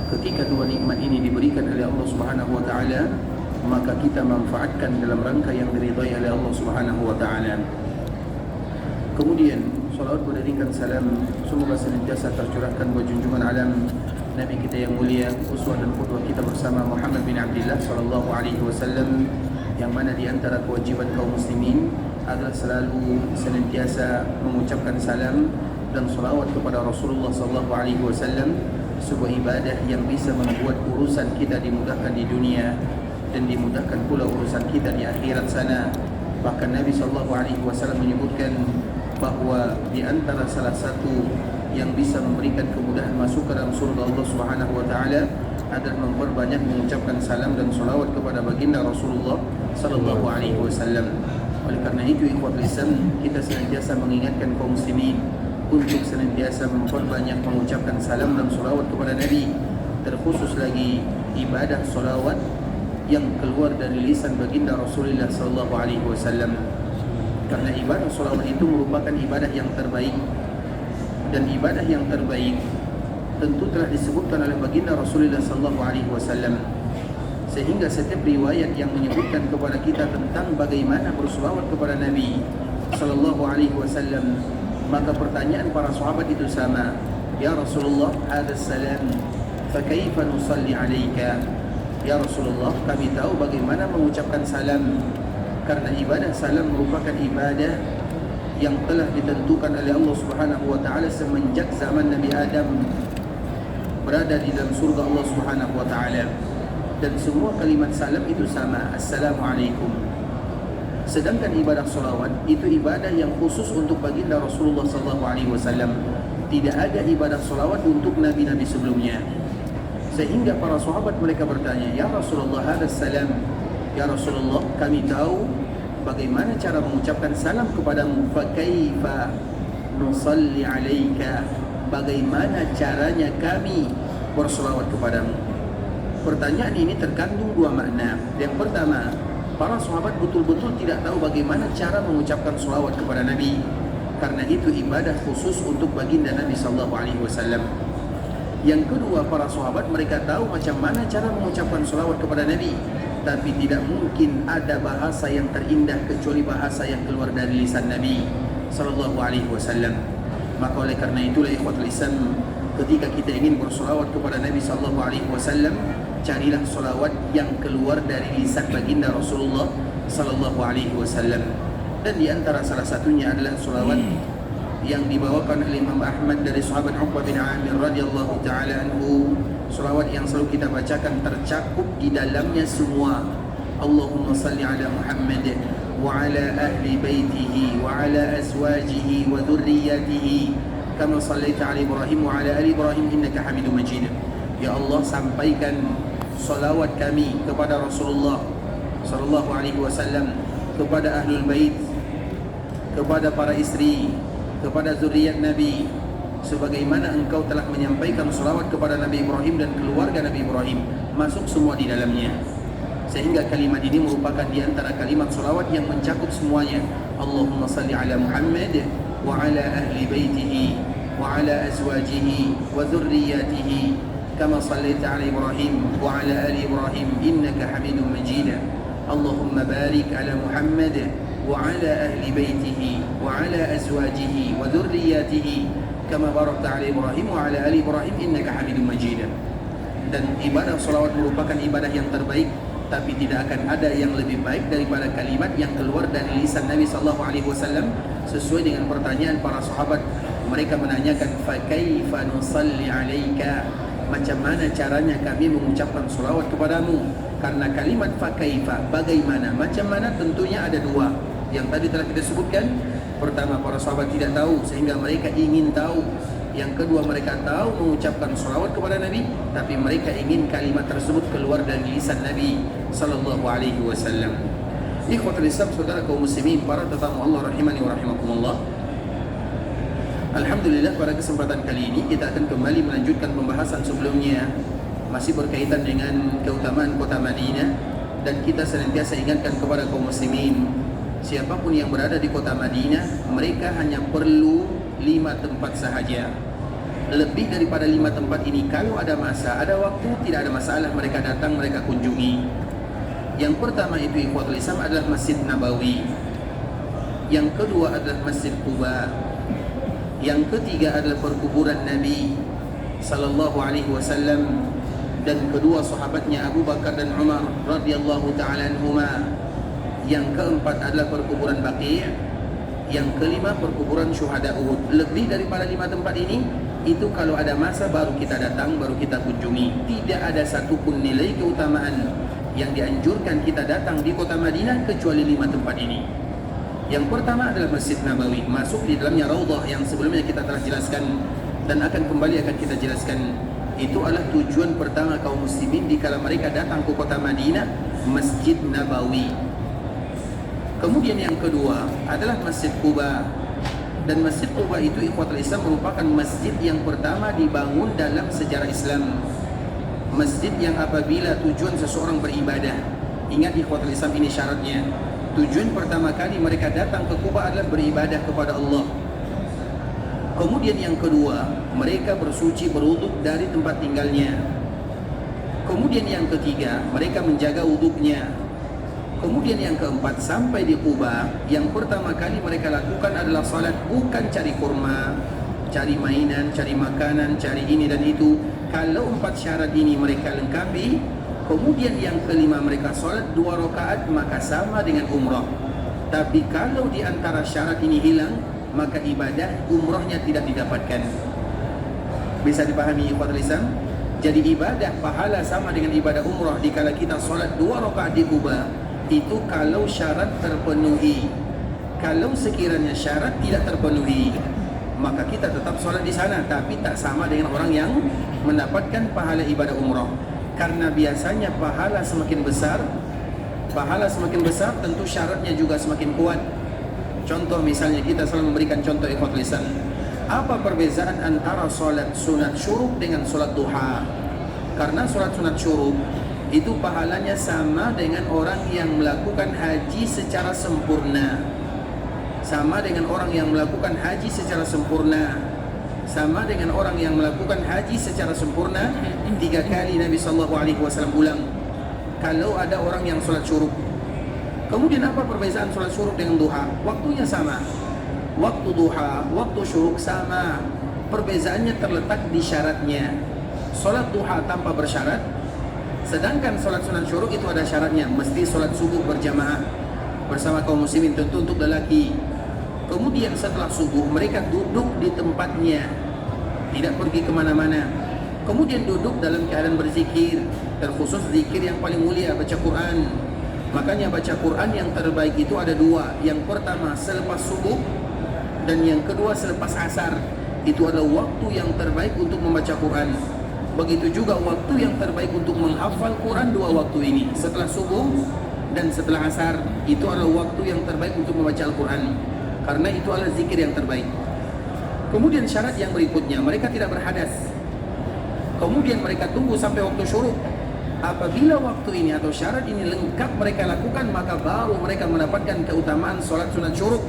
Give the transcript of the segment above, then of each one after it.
Ketika dua nikmat ini diberikan oleh Allah Subhanahu wa taala, maka kita manfaatkan dalam rangka yang diridhai oleh Allah Subhanahu wa taala. Kemudian salawat beriringkan salam semoga senantiasa tercurahkan buat junjungan alam Nabi kita yang mulia, uswah dan qudwah kita bersama Muhammad bin Abdullah sallallahu alaihi wasallam, yang mana di antara kewajiban kaum muslimin adalah selalu senantiasa mengucapkan salam dan salawat kepada Rasulullah sallallahu alaihi wasallam, sebuah ibadah yang bisa membuat urusan kita dimudahkan di dunia dan dimudahkan pula urusan kita di akhirat sana. Bahkan Nabi sallallahu alaihi wasallam menyebutkan bahawa di antara salah satu yang bisa memberikan kemudahan masuk ke dalam surga Allah Subhanahu wa taala adalah memperbanyak mengucapkan salam dan salawat kepada baginda Rasulullah sallallahu alaihi wasallam. Oleh kerana itu, ikhwatul Islam, kita senantiasa mengingatkan kaum muslimin untuk senantiasa memperbanyak mengucapkan salam dan salawat kepada Nabi, terkhusus lagi ibadah salawat yang keluar dari lisan baginda Rasulullah sallallahu alaihi wasallam. Karena ibadah salawat itu merupakan ibadah yang terbaik, dan ibadah yang terbaik tentu telah disebutkan oleh baginda Rasulullah sallallahu alaihi wasallam, sehingga setiap riwayat yang menyebutkan kepada kita tentang bagaimana bersalawat kepada Nabi sallallahu alaihi wasallam, maka pertanyaan para sahabat itu sama. Ya Rasulullah, hadas salam, fa kaifa nusalli alaika? Ya Rasulullah, kami tahu bagaimana mengucapkan salam, karena ibadah salam merupakan ibadah yang telah ditentukan oleh Allah Subhanahu wa taala semenjak zaman Nabi Adam berada di dalam surga Allah Subhanahu wa taala. Dan semua kalimat salam itu sama, Assalamualaikum. Sedangkan ibadah salawat itu ibadah yang khusus untuk baginda Rasulullah sallallahu alaihi wasallam. Tidak ada ibadah salawat untuk nabi-nabi sebelumnya. Sehingga para sahabat mereka bertanya, Ya Rasulullah, hadas salam. Ya Rasulullah, kami tahu bagaimana cara mengucapkan salam kepadamu. Fa kaifa nusalli alaika? Bagaimana caranya kami bersalawat kepadamu? Pertanyaan ini terkandung dua makna. Yang pertama, para sahabat betul-betul tidak tahu bagaimana cara mengucapkan salawat kepada Nabi, karena itu ibadah khusus untuk baginda Nabi sallallahu alaihi wasallam. Yang kedua, para sahabat mereka tahu macam mana cara mengucapkan salawat kepada Nabi, tapi tidak mungkin ada bahasa yang terindah kecuali bahasa yang keluar dari lisan Nabi sallallahu alaihi wasallam. Maka oleh karena itulah ikhwatul Islam, ketika kita ingin bersalawat kepada Nabi sallallahu alaihi wasallam, carilah salawat yang keluar dari lisan baginda Rasulullah sallallahu alaihi wasallam. Dan di antara salah satunya adalah salawat yang dibawakan oleh Imam Ahmad dari sahabat Uqbah bin Amir radhiyallahu taala anhu. Salawat yang selalu kita bacakan tercakup di dalamnya semua Allahumma salli ala Muhammad wa ala ahli baitihi wa ala azwajihi wa dhurriyyatihi kama sallaita ala Ibrahim wa ala ali Ibrahim innaka Hamidum Majid. Ya Allah, sampaikan salawat kami kepada Rasulullah sallallahu alaihi wasallam, kepada ahlul bait, kepada para istri, kepada zuriat Nabi, sebagaimana engkau telah menyampaikan salawat kepada Nabi Ibrahim dan keluarga Nabi Ibrahim, masuk semua di dalamnya. Sehingga kalimat ini merupakan di antara kalimat salawat yang mencakup semuanya. Allahumma salli ala Muhammad wa ala ahli baitihi wa ala azwajihi wa dhurriyyatihi kama sallaita ala Ibrahim wa ala ali Ibrahim innaka Hamidum Majid. Allahumma barik ala Muhammad wa ala ahli baitihi wa ala azwajihi wa dhurriyyatihi kama barakta ala Ibrahim wa ala ali Ibrahim innaka Hamidum Majid. Dan ibadah salawat merupakan ibadah yang terbaik, tapi tidak akan ada yang lebih baik daripada kalimat yang keluar dari lisan Nabi sallallahu alaihi wasallam. Sesuai dengan pertanyaan para sahabat, mereka menanyakan, fa kaifa nusalli alaika? Macam mana caranya kami mengucapkan salawat kepadamu? Karena kalimat fa kaifa, bagaimana, macam mana, tentunya ada dua. Yang tadi telah kita sebutkan. Pertama, para sahabat tidak tahu sehingga mereka ingin tahu. Yang kedua, mereka tahu mengucapkan salawat kepada Nabi, tapi mereka ingin kalimat tersebut keluar dari lisan Nabi sallallahu alaihi wasallam. Ikhwatul Islam, saudara kaum muslimin, para tetamu Allah rahimani wa rahimakumullah. Alhamdulillah, pada kesempatan kali ini kita akan kembali melanjutkan pembahasan sebelumnya, masih berkaitan dengan keutamaan kota Madinah, dan kita senantiasa ingatkan kepada kaum muslimin, siapapun yang berada di kota Madinah, mereka hanya perlu 5 tempat sahaja. lebih daripada 5 tempat ini, kalau ada masa, ada waktu, tidak ada masalah mereka datang, mereka kunjungi. Yang pertama itu ikhwatul Islam adalah Masjid Nabawi. Yang kedua adalah Masjid Quba. Yang ketiga adalah perkuburan Nabi sallallahu alaihi wasallam dan kedua sahabatnya Abu Bakar dan Umar radhiyallahu taala anhuma. Yang keempat adalah perkuburan Baqi'. Yang kelima perkuburan syuhada Uhud. Lebih daripada 5 tempat ini, itu kalau ada masa baru kita datang, baru kita kunjungi. Tidak ada satupun nilai keutamaan yang dianjurkan kita datang di kota Madinah kecuali 5 tempat ini. Yang pertama adalah Masjid Nabawi, masuk di dalamnya Raudhah yang sebelumnya kita telah jelaskan dan akan kembali akan kita jelaskan. Itu adalah tujuan pertama kaum muslimin dikala mereka datang ke kota Madinah, Masjid Nabawi. Kemudian yang kedua adalah Masjid Quba. Dan Masjid Quba itu ikhwatul Islam merupakan masjid yang pertama dibangun dalam sejarah Islam. Masjid yang apabila tujuan seseorang beribadah, ingat ikhwatul Islam ini syaratnya. Tujuan pertama kali mereka datang ke Quba adalah beribadah kepada Allah. Kemudian yang kedua, mereka bersuci berwuduk dari tempat tinggalnya. Kemudian yang ketiga, mereka menjaga wuduknya. Kemudian yang keempat, sampai di Quba, yang pertama kali mereka lakukan adalah salat, bukan cari kurma, cari mainan, cari makanan, cari ini dan itu. Kalau 4 syarat ini mereka lengkapi, kemudian yang kelima mereka salat 2 rakaat, maka sama dengan umrah. Tapi kalau di antara syarat ini hilang, maka ibadah umrahnya tidak didapatkan. Bisa dipahami ikhwatul Islam? Jadi ibadah pahala sama dengan ibadah umrah dikala kita salat 2 rakaat di Quba. Itu kalau syarat terpenuhi. Kalau sekiranya syarat tidak terpenuhi, maka kita tetap sholat di sana, tapi tak sama dengan orang yang mendapatkan pahala ibadah umrah. Karena biasanya pahala semakin besar, tentu syaratnya juga semakin kuat. Contoh misalnya kita selalu memberikan contoh ikhwatul Islam. Apa perbezaan antara sholat sunat syuruk dengan sholat duha? Karena sholat sunat syuruk itu pahalanya sama dengan orang yang melakukan haji secara sempurna. Sama dengan orang yang melakukan haji secara sempurna. Sama dengan orang yang melakukan haji secara sempurna 3 kali Nabi SAW ulang. Kalau ada orang yang sholat syuruk. Kemudian apa perbezaan sholat syuruk dengan duha? Waktunya sama. Waktu duha, waktu syuruk sama. Perbezaannya terletak di syaratnya. Sholat duha tanpa bersyarat. Sedangkan sholat sunat syuruk itu ada syaratnya, mesti sholat subuh berjamaah bersama kaum muslimin, tentu untuk lelaki. Kemudian setelah subuh mereka duduk di tempatnya, tidak pergi kemana-mana. Kemudian duduk dalam keadaan berzikir, terkhusus zikir yang paling mulia, baca Quran. Makanya baca Quran yang terbaik itu ada 2. Yang pertama selepas subuh, dan yang kedua selepas asar. Itu adalah waktu yang terbaik untuk membaca Quran. Begitu juga waktu yang terbaik untuk menghafal Quran 2 waktu ini, setelah subuh dan setelah asar. Itu adalah waktu yang terbaik untuk membaca Al-Quran, karena itu adalah zikir yang terbaik. Kemudian syarat yang berikutnya, mereka tidak berhadas. Kemudian mereka tunggu sampai waktu syuruk. Apabila waktu ini atau syarat ini lengkap mereka lakukan, maka baru mereka mendapatkan keutamaan sholat sunat syuruk.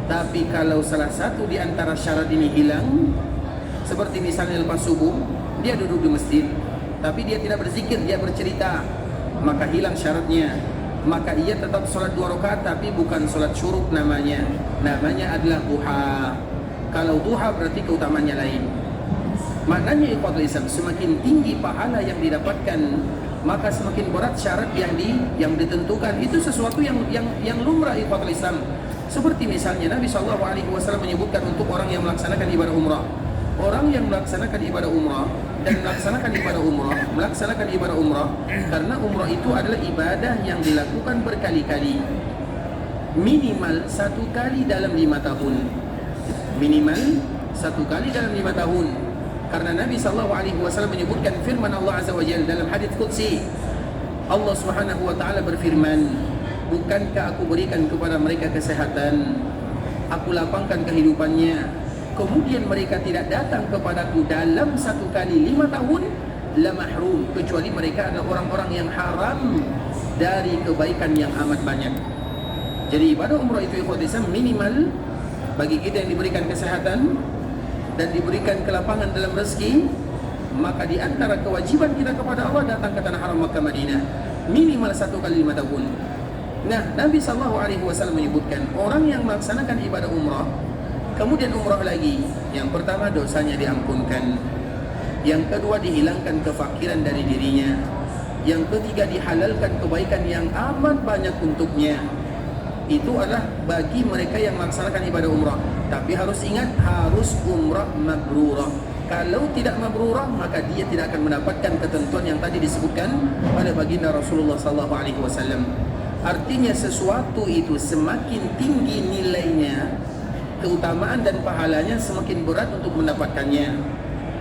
Tapi kalau salah satu di antara syarat ini hilang, seperti misalnya lepas subuh, dia duduk di masjid, tapi dia tidak berzikir, dia bercerita, maka hilang syaratnya. Maka ia tetap sholat 2 rakaat, tapi bukan sholat syuruk namanya. Namanya adalah duha. Kalau duha berarti keutamaannya lain. Maknanya ikhwatul Islam, semakin tinggi pahala yang didapatkan, maka semakin berat syarat yang ditentukan. Itu sesuatu yang lumrah ikhwatul Islam. Seperti misalnya Nabi SAW menyebutkan untuk orang yang melaksanakan ibadah umrah. Orang yang melaksanakan ibadah umrah dan melaksanakan ibadah umrah karena umrah itu adalah ibadah yang dilakukan berkali-kali, minimal 1 kali dalam 5 tahun. Minimal 1 kali dalam 5 tahun. Karena Nabi SAW menyebutkan firman Allah Azza wa Jalla dalam hadits qudsi. Allah Subhanahu wa taala berfirman, "Bukankah aku berikan kepada mereka kesehatan, aku lapangkan kehidupannya, kemudian mereka tidak datang kepadaku dalam 1 kali 5 tahun, la mahrum, kecuali mereka adalah orang-orang yang haram dari kebaikan yang amat banyak." Jadi ibadah umrah itu ikhwat Islam minimal bagi kita yang diberikan kesehatan, dan diberikan kelapangan dalam rezeki, maka di antara kewajiban kita kepada Allah datang ke tanah haram Makkah Madinah minimal 1 kali 5 tahun. Nah, Nabi SAW menyebutkan orang yang melaksanakan ibadah umrah kemudian umrah lagi, yang pertama dosanya diampunkan, yang kedua dihilangkan kefakiran dari dirinya, yang ketiga dihalalkan kebaikan yang amat banyak untuknya. Itu adalah bagi mereka yang melaksanakan ibadah umrah. Tapi harus ingat, harus umrah mabrurah. Kalau tidak mabrurah, maka dia tidak akan mendapatkan ketentuan yang tadi disebutkan oleh baginda Rasulullah SAW. Artinya sesuatu itu semakin tinggi nilainya, keutamaan dan pahalanya semakin berat untuk mendapatkannya.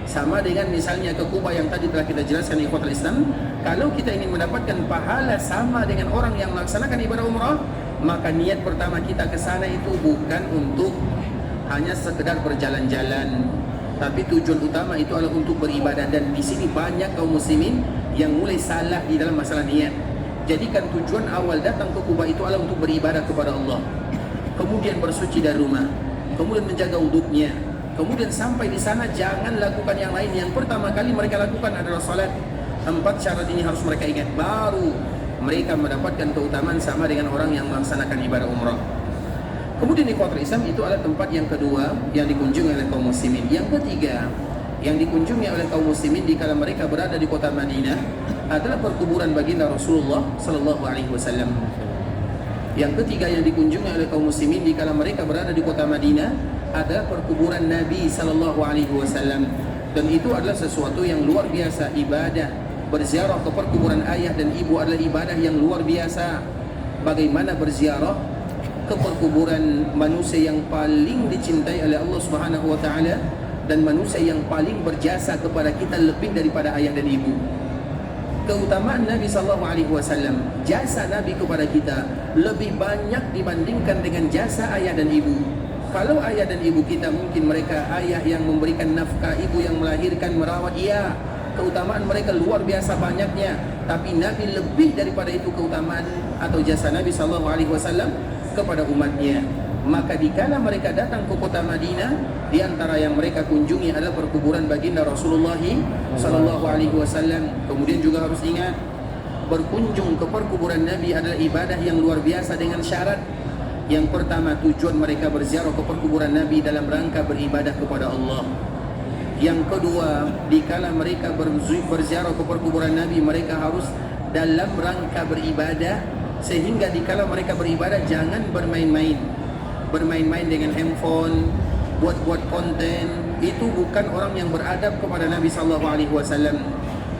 Sama dengan misalnya ke Kuba yang tadi telah kita jelaskan ikhwatul Islam. Kalau kita ingin mendapatkan pahala sama dengan orang yang melaksanakan ibadah umrah, maka niat pertama kita ke sana itu bukan untuk hanya sekedar berjalan-jalan, tapi tujuan utama itu adalah untuk beribadah. Dan di sini banyak kaum muslimin yang mulai salah di dalam masalah niat. Jadikan tujuan awal datang ke Kuba itu adalah untuk beribadah kepada Allah, kemudian bersuci dari rumah, kemudian menjaga wuduknya, kemudian sampai di sana jangan lakukan yang lain. Yang pertama kali mereka lakukan adalah salat. 4 syarat ini harus mereka ingat, baru mereka mendapatkan keutamaan sama dengan orang yang melaksanakan ibadah umrah. Kemudian ikhwatul Islam, itu adalah tempat yang kedua yang dikunjungi oleh kaum muslimin. Yang ketiga yang dikunjungi oleh kaum muslimin dikala mereka berada di kota Madinah adalah perkuburan baginda Rasulullah sallallahu alaihi wasallam. Yang ketiga yang dikunjungi oleh kaum muslimin dikala mereka berada di kota Madinah adalah perkuburan Nabi sallallahu alaihi wasallam. Dan itu adalah sesuatu yang luar biasa. Ibadah berziarah ke perkuburan ayah dan ibu adalah ibadah yang luar biasa. Bagaimana berziarah ke perkuburan manusia yang paling dicintai oleh Allah Subhanahu wa taala dan manusia yang paling berjasa kepada kita lebih daripada ayah dan ibu. Keutamaan Nabi sallallahu alaihi wasallam, jasa Nabi kepada kita lebih banyak dibandingkan dengan jasa ayah dan ibu. Kalau ayah dan ibu kita mungkin mereka ayah yang memberikan nafkah, ibu yang melahirkan, merawat, iya, keutamaan mereka luar biasa banyaknya. Tapi Nabi lebih daripada itu keutamaan atau jasa Nabi sallallahu alaihi wasallam kepada umatnya. Maka dikala mereka datang ke kota Madinah, di antara yang mereka kunjungi adalah perkuburan baginda Rasulullah sallallahu alaihi wasallam. Kemudian juga harus ingat, berkunjung ke perkuburan Nabi adalah ibadah yang luar biasa dengan syarat. Yang pertama, tujuan mereka berziarah ke perkuburan Nabi dalam rangka beribadah kepada Allah. Yang kedua, dikala mereka berziarah ke perkuburan Nabi, mereka harus dalam rangka beribadah, sehingga dikala mereka beribadah jangan bermain-main dengan handphone, buat konten. Itu bukan orang yang beradab kepada Nabi sallallahu alaihi wasallam.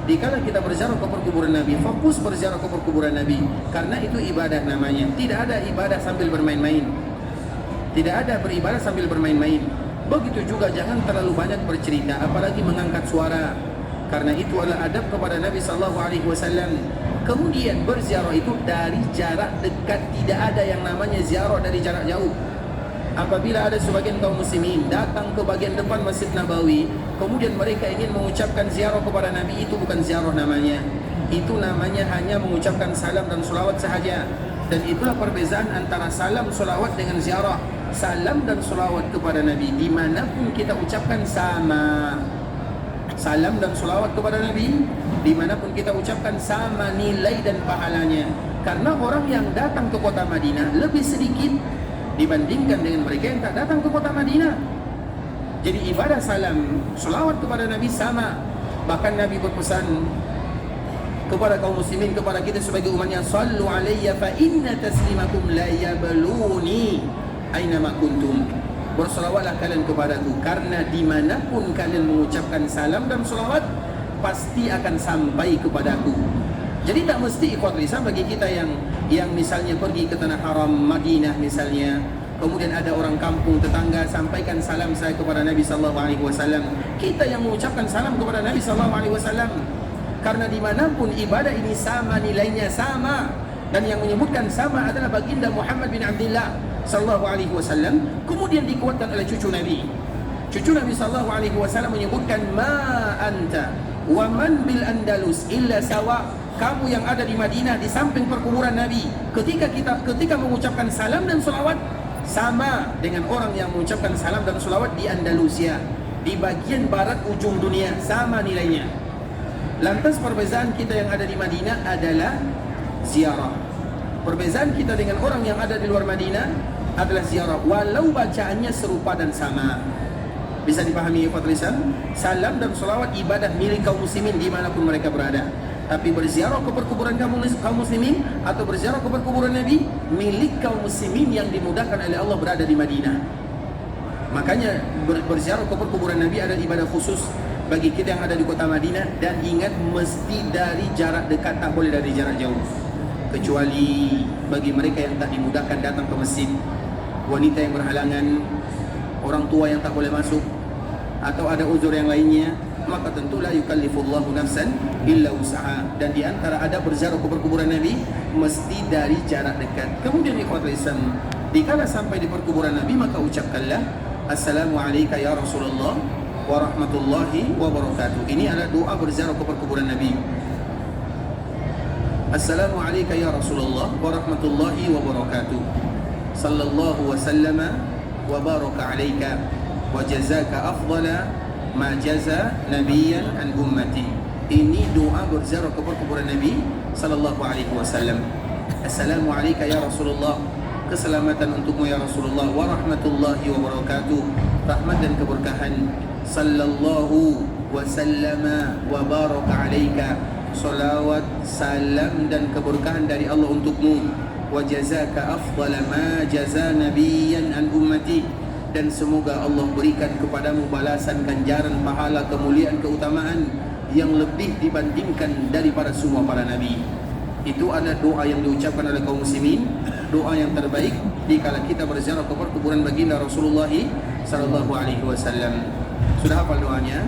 Dikala kita berziarah ke perkuburan Nabi, fokus berziarah ke perkuburan Nabi, karena itu ibadah namanya. Tidak ada ibadah sambil bermain-main. Tidak ada beribadah sambil bermain-main. Begitu juga jangan terlalu banyak bercerita, apalagi mengangkat suara, karena itu adalah adab kepada Nabi sallallahu alaihi wasallam. Kemudian berziarah itu dari jarak dekat, tidak ada yang namanya ziarah dari jarak jauh. Apabila ada sebagian kaum muslimin datang ke bagian depan Masjid Nabawi, kemudian mereka ingin mengucapkan ziarah kepada Nabi, itu bukan ziarah namanya. Itu namanya hanya mengucapkan salam dan salawat sahaja. Dan itulah perbezaan antara salam salawat dengan ziarah. Salam dan salawat kepada Nabi dimanapun kita ucapkan sama. Salam dan salawat kepada Nabi dimanapun kita ucapkan sama nilai dan pahalanya. Karena orang yang datang ke kota Madinah lebih sedikit dibandingkan dengan mereka yang tak datang ke kota Madinah. Jadi ibadah salam, salawat kepada Nabi sama. Bahkan Nabi berpesan kepada kaum muslimin, kepada kita sebagai umatnya, sallu alayya fa inna taslimakum la yabluni aynama kuntum. Bersalawatlah kalian kepadaku, karena dimanapun kalian mengucapkan salam dan salawat pasti akan sampai kepadaku. Jadi tak mesti ikhwatul Islam bagi kita yang misalnya pergi ke tanah haram Madinah misalnya, kemudian ada orang kampung tetangga sampaikan salam saya kepada Nabi sallallahu alaihi wasallam, kita yang mengucapkan salam kepada Nabi sallallahu alaihi wasallam. Karena dimanapun ibadah ini sama, nilainya sama, dan yang menyebutkan sama adalah baginda Muhammad bin Abdullah sallallahu alaihi wasallam. Kemudian dikuatkan oleh cucu Nabi. Cucu Nabi sallallahu alaihi wasallam menyebutkan, ma anta wa man bil Andalus illa sawa. Kamu yang ada di Madinah di samping perkuburan Nabi, ketika mengucapkan salam dan salawat sama dengan orang yang mengucapkan salam dan salawat di Andalusia, di bagian barat ujung dunia, sama nilainya. Lantas perbezaan kita yang ada di Madinah adalah ziarah. Perbezaan kita dengan orang yang ada di luar Madinah adalah ziarah, walau bacaannya serupa dan sama. Bisa dipahami ya Pak Lisan? Salam dan salawat ibadah milik kaum muslimin dimanapun mereka berada. Tapi berziarah ke perkuburan kaum muslimin atau berziarah ke perkuburan Nabi milik kaum muslimin yang dimudahkan oleh Allah berada di Madinah. Makanya berziarah ke perkuburan Nabi adalah ibadah khusus bagi kita yang ada di kota Madinah. Dan ingat, mesti dari jarak dekat, tak boleh dari jarak jauh. Kecuali bagi mereka yang tak dimudahkan datang ke masjid, wanita yang berhalangan, orang tua yang tak boleh masuk, atau ada uzur yang lainnya, maka tentulah yukallifullahu nafsan illa usaha. Dan di antara ada berziarah ke perkuburan Nabi mesti dari jarak dekat. Kemudian ikhwatul Islam, dikala sampai di perkuburan Nabi maka ucapkanlah assalamu alayka ya Rasulullah wa rahmatullahi wa barakatuh. Ini adalah doa berziarah ke perkuburan Nabi. Assalamu alayka ya Rasulullah wa rahmatullahi wa barakatuh. Sallallahu wa sallama wa baraka alayka wa jazaka afdala ma jaza nabiyan an ummati. Ini doa berziarah ke perkuburan Nabi sallallahu alaihi wasallam. Assalamu alayka ya Rasulullah, keselamatan untukmu ya Rasulullah, wa rahmatullahi wa barakatuh, rahmat dan keberkahan. Sallallahu wa sallama wa baraka alayka, salawat, salam dan keberkahan dari Allah untukmu. Wa jazaka afdala ma jaza nabiyan an ummati, dan semoga Allah berikan kepadamu balasan, ganjaran, pahala, kemuliaan, keutamaan yang lebih dibandingkan daripada semua para nabi. Itu adalah doa yang diucapkan oleh kaum muslimin, doa yang terbaik dikala kita berziarah ke perkuburan baginda Rasulullah sallallahu alaihi wasallam. Sudah hafal doanya?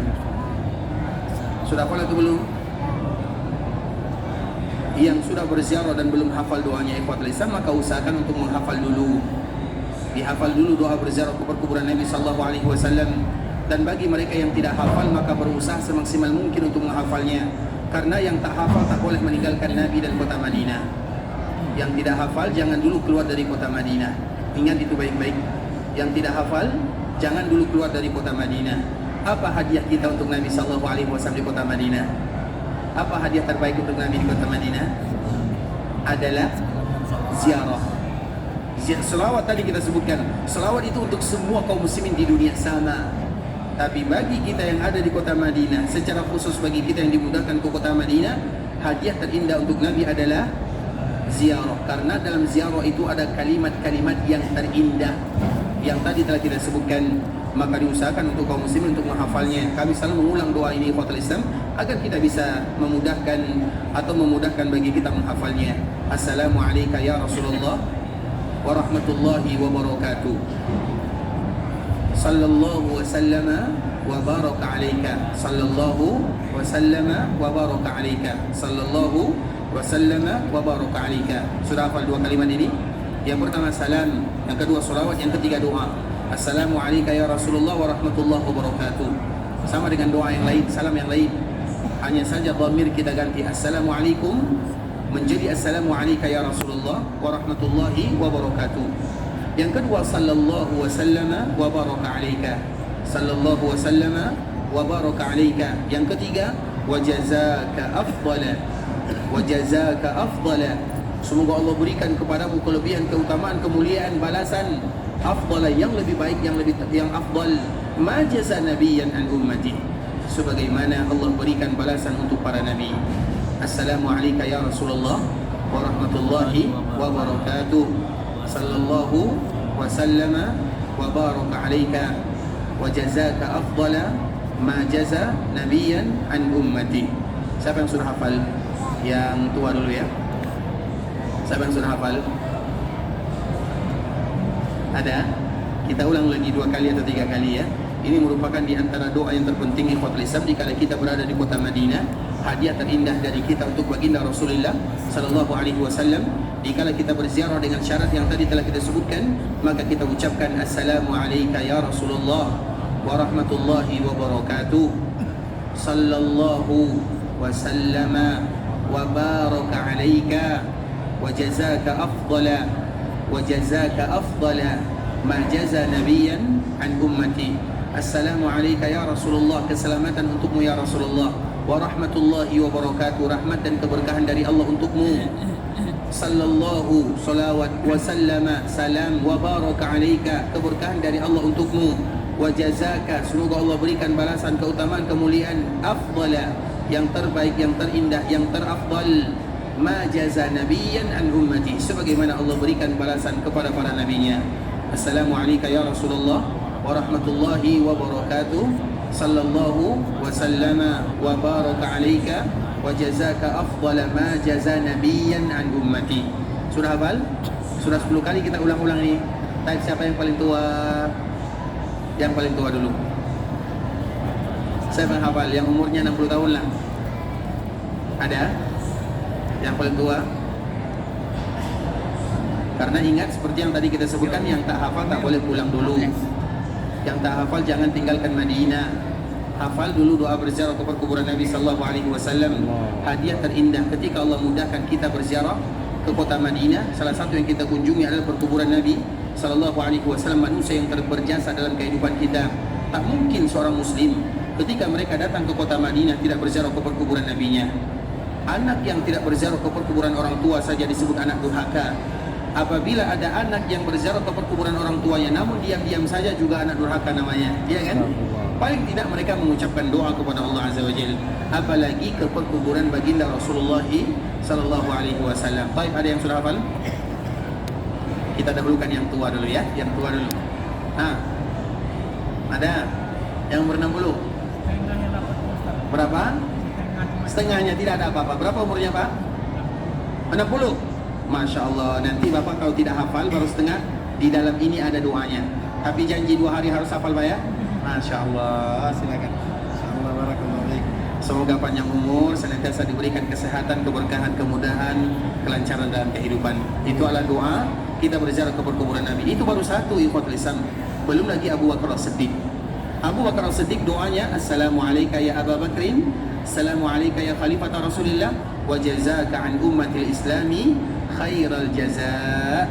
Sudah hafal atau belum? Yang sudah berziarah dan belum hafal doanya ikhwatul Islam, maka usahakan untuk menghafal dulu. Dihafal dulu doa berziarah ke perkuburan Nabi sallallahu alaihi wasallam. Dan bagi mereka yang tidak hafal, maka berusaha semaksimal mungkin untuk menghafalnya. Karena yang tak hafal tak boleh meninggalkan Nabi dan kota Madinah. Yang tidak hafal jangan dulu keluar dari kota Madinah. Ingat itu baik-baik. Yang tidak hafal jangan dulu keluar dari kota Madinah. Apa hadiah kita untuk Nabi sallallahu alaihi wasallam di kota Madinah? Apa hadiah terbaik untuk Nabi di kota Madinah? Adalah ziarah. Selawat tadi kita sebutkan, selawat itu untuk semua kaum muslimin di dunia sama. Tapi bagi kita yang ada di kota Madinah, secara khusus bagi kita yang dimudahkan ke kota Madinah, hadiah terindah untuk Nabi adalah ziarah. Karena dalam ziarah itu ada kalimat-kalimat yang terindah yang tadi telah kita sebutkan. Maka diusahakan untuk kaum muslimin untuk menghafalnya. Kami selalu mengulang doa ini ikhwatul Islam agar kita bisa memudahkan atau memudahkan bagi kita menghafalnya. Assalamu alayka ya Rasulullah wa rahmatullahi wa barakatuh. Sallallahu wa sallama wa baraka alayka. Sallallahu wa sallama wa baraka alayka. Sallallahu wa sallama wa baraka alayka. Sudah hafal dua kalimat ini? Yang pertama salam, yang kedua salawat, yang ketiga doa. Assalamu alayka ya Rasulullah wa rahmatullahi wa barakatuh. Sama dengan doa yang lain, salam yang lain. Hanya saja dhamir kita ganti assalamu alaikum menjadi assalamu alayka ya Rasulullah wa rahmatullahi wa barakatuh. Yang kedua sallallahu wa sallama wa baraka alayka. Sallallahu wa sallama wa baraka alayka. Yang ketiga wa jazaka afdala. Wa jazaka afdala. Semoga Allah berikan kepadamu kelebihan, keutamaan, kemuliaan, balasan afdala, yang lebih baik, yang afdal, ma jaza nabiyan an ummati, sebagaimana Allah berikan balasan untuk para nabi. Assalamu alayka ya Rasulullah wa rahmatullahi wa barakatuh. Sallallahu wa sallama wa baraka alayka wa jazaka afdala ma jaza nabiyan an ummati. Siapa yang sudah hafal? Yang tua dulu ya. Siapa yang sudah hafal? Ada? Kita ulang lagi 2 kali atau 3 kali ya. Ini merupakan di antara doa yang terpenting ikhwatul Islam dikala kita berada di kota Madinah. Hadiah terindah dari kita untuk baginda Rasulullah sallallahu alaihi wasallam. Dikala kita berziarah dengan syarat yang tadi telah kita sebutkan, maka kita ucapkan assalamu alayka ya Rasulullah wa rahmatullahi wa barakatuh. Sallallahu wa sallama wa baraka alayka wa jazaka afdala ma jaza nabiyan an ummati. Assalamu alayka ya Rasulullah, keselamatan untukmu ya Rasulullah. Wa rahmatullahi wa barakatuh, rahmat dan keberkahan dari Allah untukmu. Sallallahu salawat wa sallama, salam wa baraka alayka, keberkahan dari Allah untukmu. Wa jazaka, semoga Allah berikan balasan, keutamaan, kemuliaan, afdala, yang terbaik, yang terindah, yang terafdal, ma jaza nabiyyan an ummati, sebagaimana Allah berikan balasan kepada para nabinya. Assalamu alayka ya Rasulullah wa rahmatullahi wa barakatuh, sallallahu wa sallama wa baraka alayka wa jazaka afdala ma jaza nabiyyan an ummati. Sudah hafal? Sudah 10 kali kita ulang-ulang ini. Type siapa yang paling tua? Yang paling tua dulu. Saya menghafal yang umurnya 60 tahun lah. Ada? Yang paling tua? Karena ingat seperti yang tadi kita sebutkan, yang tak hafal tak boleh pulang dulu. Yang tak hafal jangan tinggalkan Madinah. Hafal dulu doa berziarah ke perkuburan Nabi sallallahu alaihi wasallam. Hadiah terindah ketika Allah mudahkan kita berziarah ke kota Madinah. Salah satu yang kita kunjungi adalah perkuburan Nabi sallallahu alaihi wasallam, manusia yang berjasa dalam kehidupan kita. Tak mungkin seorang muslim ketika mereka datang ke kota Madinah tidak berziarah ke perkuburan nabinya. Anak yang tidak berziarah ke perkuburan orang tua saja disebut anak durhaka. Apabila ada anak yang berziarah ke perkuburan orang tuanya namun diam-diam saja juga anak durhaka namanya, iya kan? Paling tidak mereka mengucapkan doa kepada Allah Azza wa Jalla, apalagi ke perkuburan baginda Rasulullah sallallahu alaihi wasallam. Baik, ada yang sudah hafal? Kita dahulukan yang tua dulu ya, yang tua dulu. Ada yang umur 60? Berapa? Setengahnya, tidak ada apa-apa. Berapa umurnya Pak? 60? Masya Allah. Nanti Bapak kalau tidak hafal baru setengah, di dalam ini ada doanya. Tapi janji 2 hari harus hafal Pak ya. Masya Allah. Silakan. Masya Allah, barakallahu fiik. Semoga panjang umur, senantiasa diberikan kesehatan, keberkahan, kemudahan, kelancaran dalam kehidupan. Itu adalah doa kita berziarah ke perkuburan Nabi. Itu baru satu ikhwatul Islam. Belum lagi Abu Bakar As-Siddiq. Abu Bakar As-Siddiq doanya, Assalamu alayka ya Aba Bakrin, Assalamu alayka ya Khalifata Rasulillah, wa jazaka an ummatil islami khairal jazaa.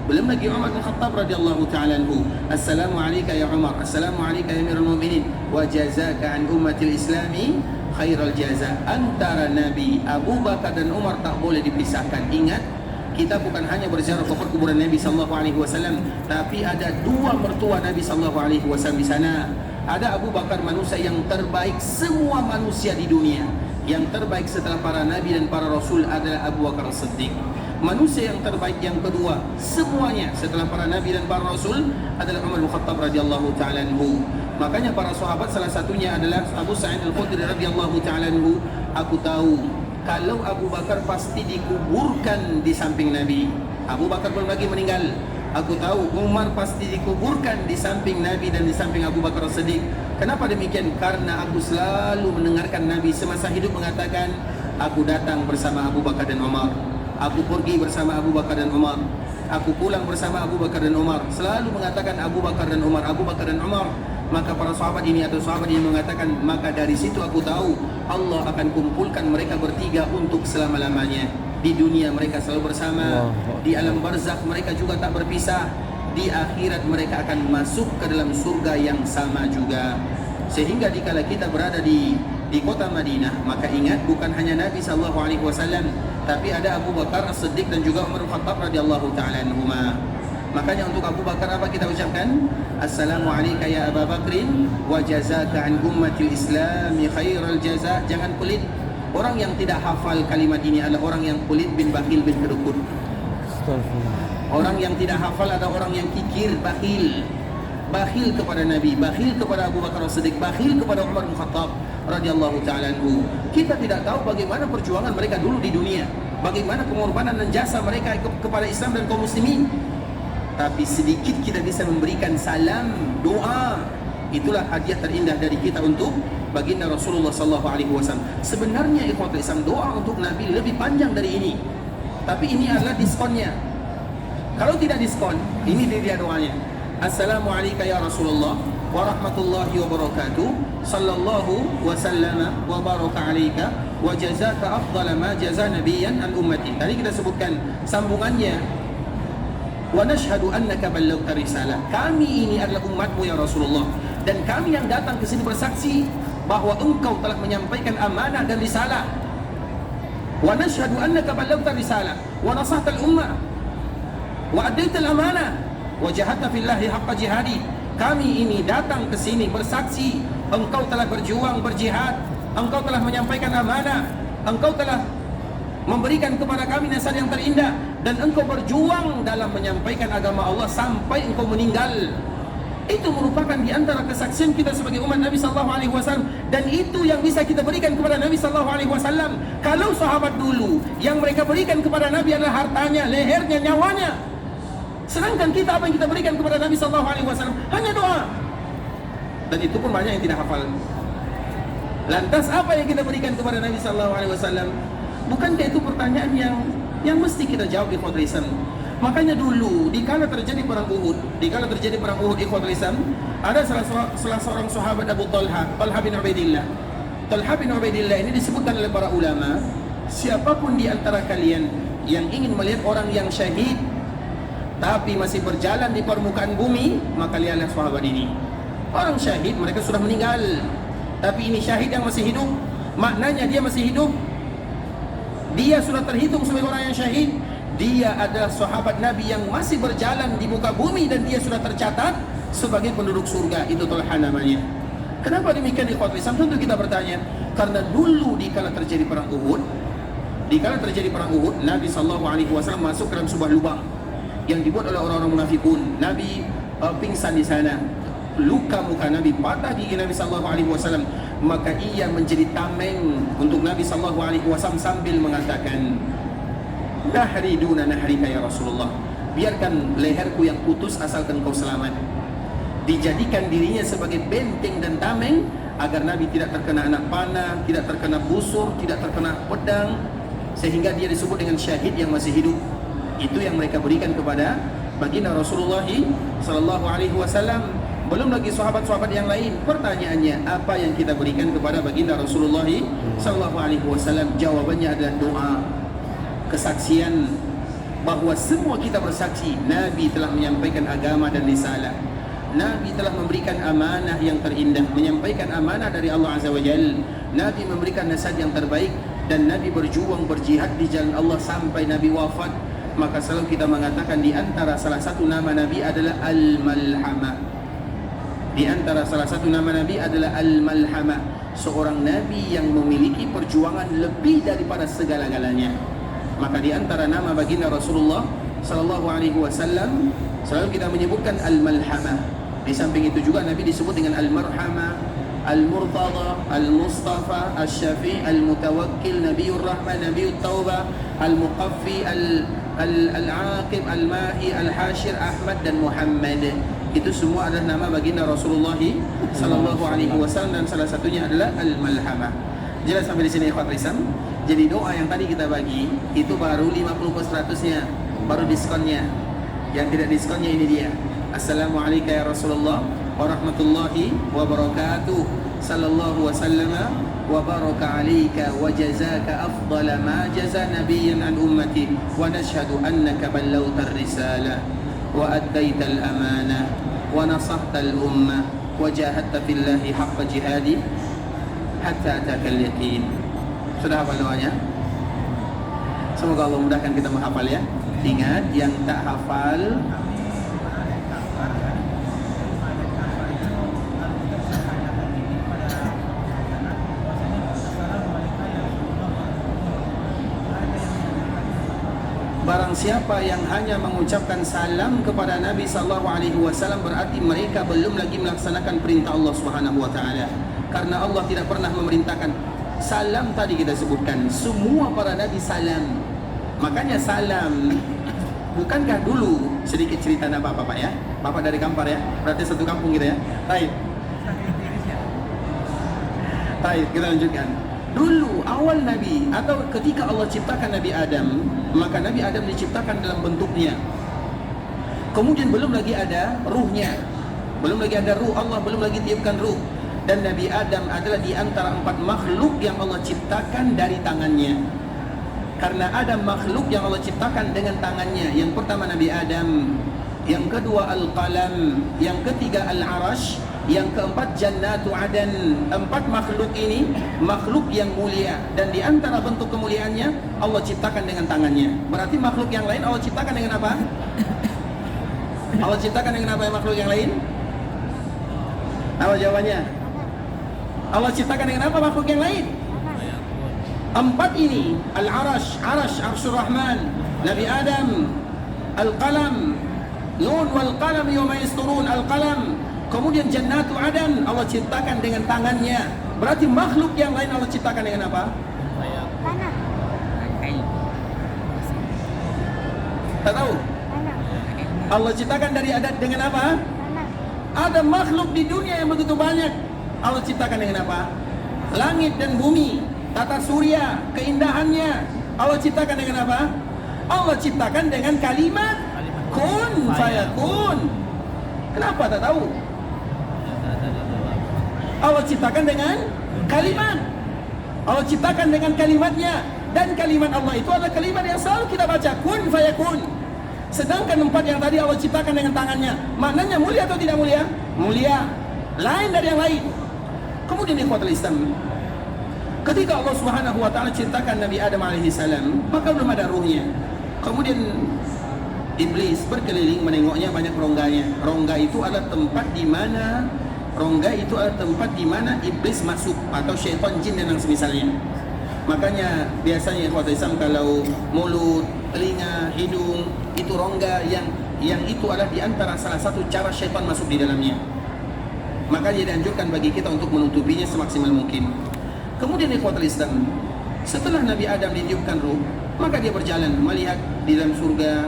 Belum lagi Umar bin Khattab radhiyallahu ta'ala anhu, Assalamu alayka ya Umar, Assalamu alayka ya Amirul Mu'minin, wa jazaka an ummatil islami khairal jazaa. Antara Nabi, Abu Bakar dan Umar tak boleh dipisahkan. Ingat, kita bukan hanya berziarah ke perkuburan Nabi sallallahu alaihi wasallam, tapi ada 2 mertua Nabi sallallahu alaihi wasallam di sana. Ada Abu Bakar, manusia yang terbaik semua manusia di dunia. Yang terbaik setelah para nabi dan para rasul adalah Abu Bakar As-Siddiq. Manusia yang terbaik yang kedua semuanya setelah para nabi dan para rasul adalah Umar bin Khattab radhiyallahu ta'ala anhu. Makanya para sahabat salah satunya adalah Abu Sa'id Al-Khudri radhiyallahu ta'ala anhu. Aku tahu kalau Abu Bakar pasti dikuburkan di samping Nabi. Abu Bakar belum lagi meninggal. Aku tahu Umar pasti dikuburkan di samping Nabi dan di samping Abu Bakar As-Siddiq. Kenapa demikian? Karena aku selalu mendengarkan Nabi semasa hidup mengatakan, aku datang bersama Abu Bakar dan Umar, aku pergi bersama Abu Bakar dan Umar, aku pulang bersama Abu Bakar dan Umar. Selalu mengatakan Abu Bakar dan Umar, Abu Bakar dan Umar. Maka para sahabat ini atau sahabat ini mengatakan, maka dari situ aku tahu Allah akan kumpulkan mereka bertiga untuk selama-lamanya. Di dunia mereka selalu bersama, di alam barzakh mereka juga tak berpisah, di akhirat mereka akan masuk ke dalam surga yang sama juga. Sehingga dikala kita berada di kota Madinah, maka ingat bukan hanya Nabi sallallahu alaihi wasallam, tapi ada Abu Bakar As-Siddiq dan juga Umar bin Khattab radhiyallahu ta'ala anhuma. Makanya untuk Abu Bakar apa kita ucapkan? Assalamu alayka ya Aba Bakrin, wa jazaka an ummatil islami khairal jazaa. Jangan pelit. Orang yang tidak hafal kalimat ini adalah orang yang pelit bin bakhil bin kedukun. Orang yang tidak hafal adalah orang yang kikir, bakhil. Bakhil kepada Nabi, bakhil kepada Abu Bakar As-Siddiq, bakhil kepada Umar bin Khattab radhiyallahu ta'ala anhu. Kita tidak tahu bagaimana perjuangan mereka dulu di dunia, bagaimana pengorbanan dan jasa mereka kepada Islam dan kaum muslimin. Tapi sedikit kita bisa memberikan salam, doa. Itulah hadiah terindah dari kita untuk baginda Rasulullah sallallahu alaihi wasallam. Sebenarnya ikhwatul Islam, doa untuk Nabi lebih panjang dari ini. Tapi ini adalah diskonnya. Kalau tidak diskon, ini dia doanya. Assalamu alayka ya Rasulullah wa rahmatullahi wa barakatuh, sallallahu wa sallama wa baraka alayka wa jazaka afdala ma jaza nabiyyan an ummati. Tadi kita sebutkan sambungannya, wa nashhadu annaka ballaghta risalah. Kami ini adalah umatmu ya Rasulullah, dan kami yang datang ke sini bersaksi bahwa engkau telah menyampaikan amanah dan risalah. Wa nashhadu annaka ballaghta risalah wa nasahta al-ummah wa addaita al-amanah wa jahadta fillahi haqqa jihadi. Kami ini datang ke sini bersaksi engkau telah berjuang, berjihad, engkau telah menyampaikan amanah, engkau telah memberikan kepada kami nasihat yang terindah, dan engkau berjuang dalam menyampaikan agama Allah sampai engkau meninggal. Itu merupakan di antara kesaksian kita sebagai umat Nabi sallallahu alaihi wasallam, dan itu yang bisa kita berikan kepada Nabi sallallahu alaihi wasallam. Kalau sahabat dulu yang mereka berikan kepada Nabi adalah hartanya, lehernya, nyawanya, sedangkan kita apa yang kita berikan kepada Nabi sallallahu alaihi wasallam? Hanya doa. Dan itu pun banyak yang tidak hafal. Lantas apa yang kita berikan kepada Nabi sallallahu alaihi wasallam? Bukankah itu pertanyaan yang mesti kita jawab, ikhwatul Islam? Makanya dulu dikala terjadi perang Uhud, ikhwatul Islam, ada salah seorang sahabat Abu Talha bin Ubaidillah. Talha bin Ubaidillah ini disebutkan oleh para ulama, siapapun di antara kalian yang ingin melihat orang yang syahid tapi masih berjalan di permukaan bumi, maka lihatlah sahabat ini. Orang syahid mereka sudah meninggal, tapi ini syahid yang masih hidup. Maknanya dia masih hidup, dia sudah terhitung sebagai orang yang syahid. Dia adalah sahabat Nabi yang masih berjalan di muka bumi, dan dia sudah tercatat sebagai penduduk surga. Itu Talha namanya. Kenapa demikian, ikhwatul Islam? Tentu kita bertanya, karena dulu dikala terjadi perang Uhud, Nabi SAW masuk ke dalam sebuah lubang yang dibuat oleh orang-orang munafikun. Nabi pingsan di sana, luka muka Nabi, patah gigi Nabi SAW. Maka ia menjadi tameng untuk Nabi SAW sambil mengatakan, nahri duna nahrika ya Rasulullah, biarkan leherku yang putus asalkan kau selamat. Dijadikan dirinya sebagai benteng dan tameng agar Nabi tidak terkena anak panah, tidak terkena busur, tidak terkena pedang, sehingga dia disebut dengan syahid yang masih hidup. Itu yang mereka berikan kepada baginda Rasulullah sallallahu alaihi wasallam. Belum lagi sahabat-sahabat yang lain. Pertanyaannya, apa yang kita berikan kepada baginda Rasulullah sallallahu alaihi wasallam? Jawabannya adalah doa, kesaksian bahwa semua kita bersaksi Nabi telah menyampaikan agama dan risalah. Nabi telah memberikan amanah yang terindah, menyampaikan amanah dari Allah Azza wa Jalla. Nabi memberikan nasihat yang terbaik, dan Nabi berjuang, berjihad di jalan Allah sampai Nabi wafat. Maka selalu kita mengatakan di antara salah satu nama Nabi adalah Al-Malhamah. Di antara salah satu nama Nabi adalah Al-Malhamah, seorang Nabi yang memiliki perjuangan lebih daripada segala-galanya. Maka di antara nama baginda Rasulullah sallallahu alaihi wasallam selalu kita menyebutkan Al-Malhamah. Di samping itu juga Nabi disebut dengan Al-Marhamah, Al-Murtada, Al-Mustafa, Al-Syafi', Al-Mutawakkil, Nabiur Rahmah, Nabiut Taubah, Al-Muqaffi, Al-Aqib, Al-Mahi, Al-Hashir, Ahmad dan Muhammad. Itu semua adalah nama baginda Rasulullah sallallahu alaihi wasallam, dan salah satunya adalah Al-Malhamah. Jelas sampai di sini, ikhwatul Islam? Jadi doa yang tadi kita bagi itu baru 50%-nya, baru diskonnya. Yang tidak diskonnya ini dia. Assalamualaikum ya Rasulullah warahmatullahi wabarakatuh. Sallallahu wasallama wa baraka alayka wa jazaka afdala ma jaza nabiyyan an ummati wa nashhadu annaka ballawta ar-risalah wa addaita al-amanah wa nasahta al-ummah wa jahadta fillahi haqqa jihadi hatta ataka al-yaqin. Sudah hafal doanya? Semoga Allah mudahkan kita menghafal ya. Ingat, yang tak hafal barang siapa yang hanya mengucapkan salam kepada Nabi sallallahu alaihi wasallam, berarti mereka belum lagi melaksanakan perintah Allah Subhanahu wa taala. Karena Allah tidak pernah memerintahkan salam. Tadi kita sebutkan semua para nabi salam. Makanya salam, bukankah dulu sedikit cerita Bapak ya? Bapak dari Kampar ya? Berarti satu kampung gitu ya? Baik, kita lanjutkan. Dulu awal Nabi, atau ketika Allah ciptakan Nabi Adam, maka Nabi Adam diciptakan dalam bentuknya. Kemudian belum lagi ada ruhnya, belum lagi ada ruh Allah, belum lagi tiupkan ruh. Dan Nabi Adam adalah di antara 4 makhluk yang Allah ciptakan dari tangannya. Karena ada makhluk yang Allah ciptakan dengan tangannya. Yang pertama Nabi Adam, yang kedua Al-Qalam, yang ketiga Al-Arash, Yang keempat jannatu adan. 4 makhluk ini makhluk yang mulia, dan di antara bentuk kemuliaannya Allah ciptakan dengan tangannya. Berarti makhluk yang lain Allah ciptakan dengan apa? Allah ciptakan dengan apa makhluk yang lain? Apa jawabannya? Allah ciptakan dengan apa makhluk yang lain? 4 ini, Al-Arash, Arsyur Rahman, Nabi Adam, Al-Qalam, Nun wal Qalam yawma yasturun, Al-Qalam. Kemudian Jannatu Adan Allah ciptakan dengan tangannya. Berarti makhluk yang lain Allah ciptakan dengan apa? Tanah. Tak tahu? Allah ciptakan dari adat dengan apa? Tanah. Ada makhluk di dunia yang begitu banyak, Allah ciptakan dengan apa? Langit dan bumi, tata surya, keindahannya Allah ciptakan dengan apa? Allah ciptakan dengan kalimat kun fayakun. Kenapa tak tahu? Allah ciptakan dengan kalimat. Allah ciptakan dengan kalimatnya, dan kalimat Allah itu adalah kalimat yang selalu kita baca, kun fayakun. Sedangkan 4 yang tadi Allah ciptakan dengan tangannya. Maknanya mulia atau tidak mulia? Mulia, lain dari yang lain. Kemudian ikhwatul Islam, ketika Allah Subhanahu wa taala ciptakan Nabi Adam alaihi salam, maka belum ada ruhnya. Kemudian iblis berkeliling menengoknya, banyak rongganya. Rongga itu adalah tempat di mana iblis masuk, atau syaitan, jin dan yang semisalnya. Makanya biasanya ikhwatul Islam kalau mulut, telinga, hidung itu rongga yang itu adalah di antara salah satu cara syaitan masuk di dalamnya. Makanya dianjurkan bagi kita untuk menutupinya semaksimal mungkin. Kemudian ikhwatul Islam, setelah Nabi Adam ditiupkan ruh, maka dia berjalan melihat di dalam surga.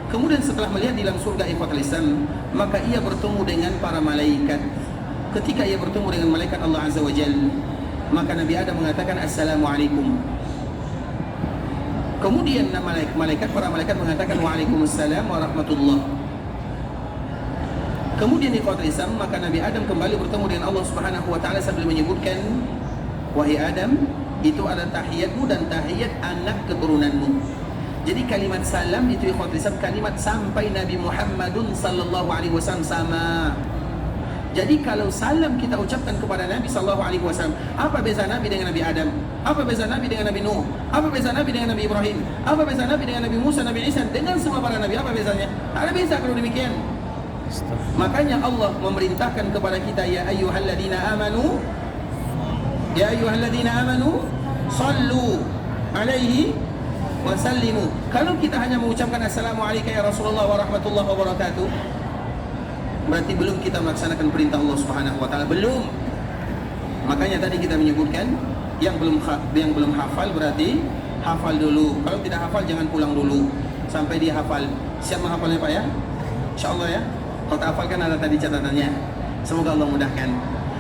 Kemudian setelah melihat di dalam surga ikhwatul Islam, maka ia bertemu dengan para malaikat. Ketika ia bertemu dengan malaikat Allah Azza wa Jalla, maka Nabi Adam mengatakan Assalamualaikum. Kemudian para malaikat mengatakan Waalaikumsalam warahmatullah. Kemudian ikhwatul Islam, maka Nabi Adam kembali bertemu dengan Allah Subhanahu wa taala sambil menyebutkan, wahai Adam, itu adalah tahiyatmu dan tahiyat anak keturunanmu. Jadi kalimat salam itu ikhwatul Islam kalimat sampai Nabi Muhammadun sallallahu alaihi wasallam sama. Jadi kalau salam kita ucapkan kepada Nabi sallallahu alaihi wasallam, apa beza Nabi dengan Nabi Adam? Apa beza Nabi dengan Nabi Nuh? Apa beza Nabi dengan Nabi Ibrahim? Apa beza Nabi dengan Nabi Musa, Nabi Isa, dengan semua para nabi? Apa bezanya? Tak ada beza kalau demikian. Makanya Allah memerintahkan kepada kita, ya ayyuhalladzina amanu sallu alaihi wa sallimu. Kalau kita hanya mengucapkan assalamualaikum ya Rasulullah wa rahmatullahi wa barakatuh, berarti belum kita melaksanakan perintah Allah Subhanahu wa taala, belum. Makanya tadi kita menyebutkan yang belum hafal berarti hafal dulu. Kalau tidak hafal jangan pulang dulu sampai dia hafal. Siap menghafalnya Pak ya? Insyaallah ya. Kalau tak hafal kan ada tadi catatannya. Semoga Allah mudahkan.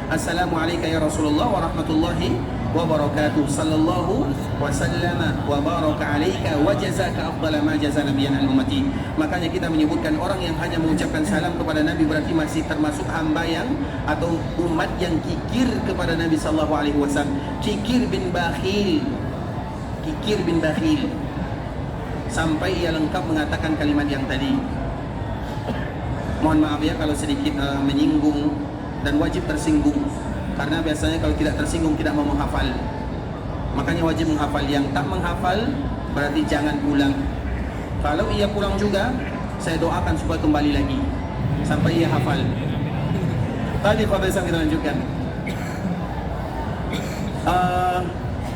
Assalamualaikum ya Rasulullah wa rahmatullahi wa barakatuh. Sallallahu wa sallama wa baraka alaika wa jazaka afdala ma jaza nabiyyan al-ummati. Makanya kita menyebutkan orang yang hanya mengucapkan salam kepada Nabi berarti masih termasuk hamba yang atau umat yang kikir kepada Nabi sallallahu alaihi wasallam. Kikir bin bakhil. Sampai ia lengkap mengatakan kalimat yang tadi. Mohon maaf ya kalau sedikit menyinggung dan wajib tersinggung, karena biasanya kalau tidak tersinggung tidak mau menghafal. Makanya wajib menghafal. Yang tak menghafal berarti jangan pulang. Kalau ia pulang juga, saya doakan supaya kembali lagi sampai ia hafal. Tadi kalau bisa kita lanjutkan.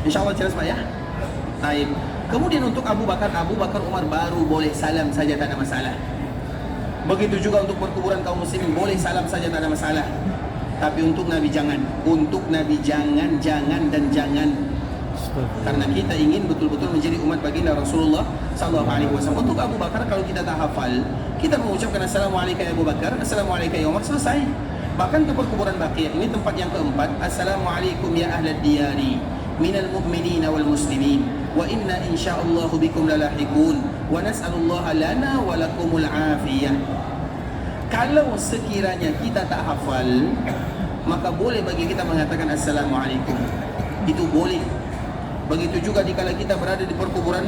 InsyaAllah jelas Pak ya. Baik. Kemudian untuk Abu Bakar Umar baru boleh salam saja, tak ada masalah. Begitu juga untuk perkuburan kaum muslimin, boleh salam saja, tak ada masalah. Tapi untuk Nabi jangan. Untuk Nabi jangan. Karena kita ingin betul-betul menjadi umat baginda Rasulullah sallallahu alaihi wasallam. Untuk Abu Bakar kalau kita tak hafal, kita mengucapkan Assalamualaikum ya Abu Bakar, Assalamualaikum ya Umar, selesai. Bahkan ke perkuburan Baqiyah, ini tempat yang keempat, Assalamualaikum ya ahlad diyari minal mu'minina wal muslimin wa inna insyaallahu bikum lalahiqun wa nas'alullaha lana wa lakumul afiyah. Kalau sekiranya kita tak hafal, maka boleh bagi kita mengatakan Assalamualaikum. Itu boleh. Begitu juga dikala kita berada di perkuburan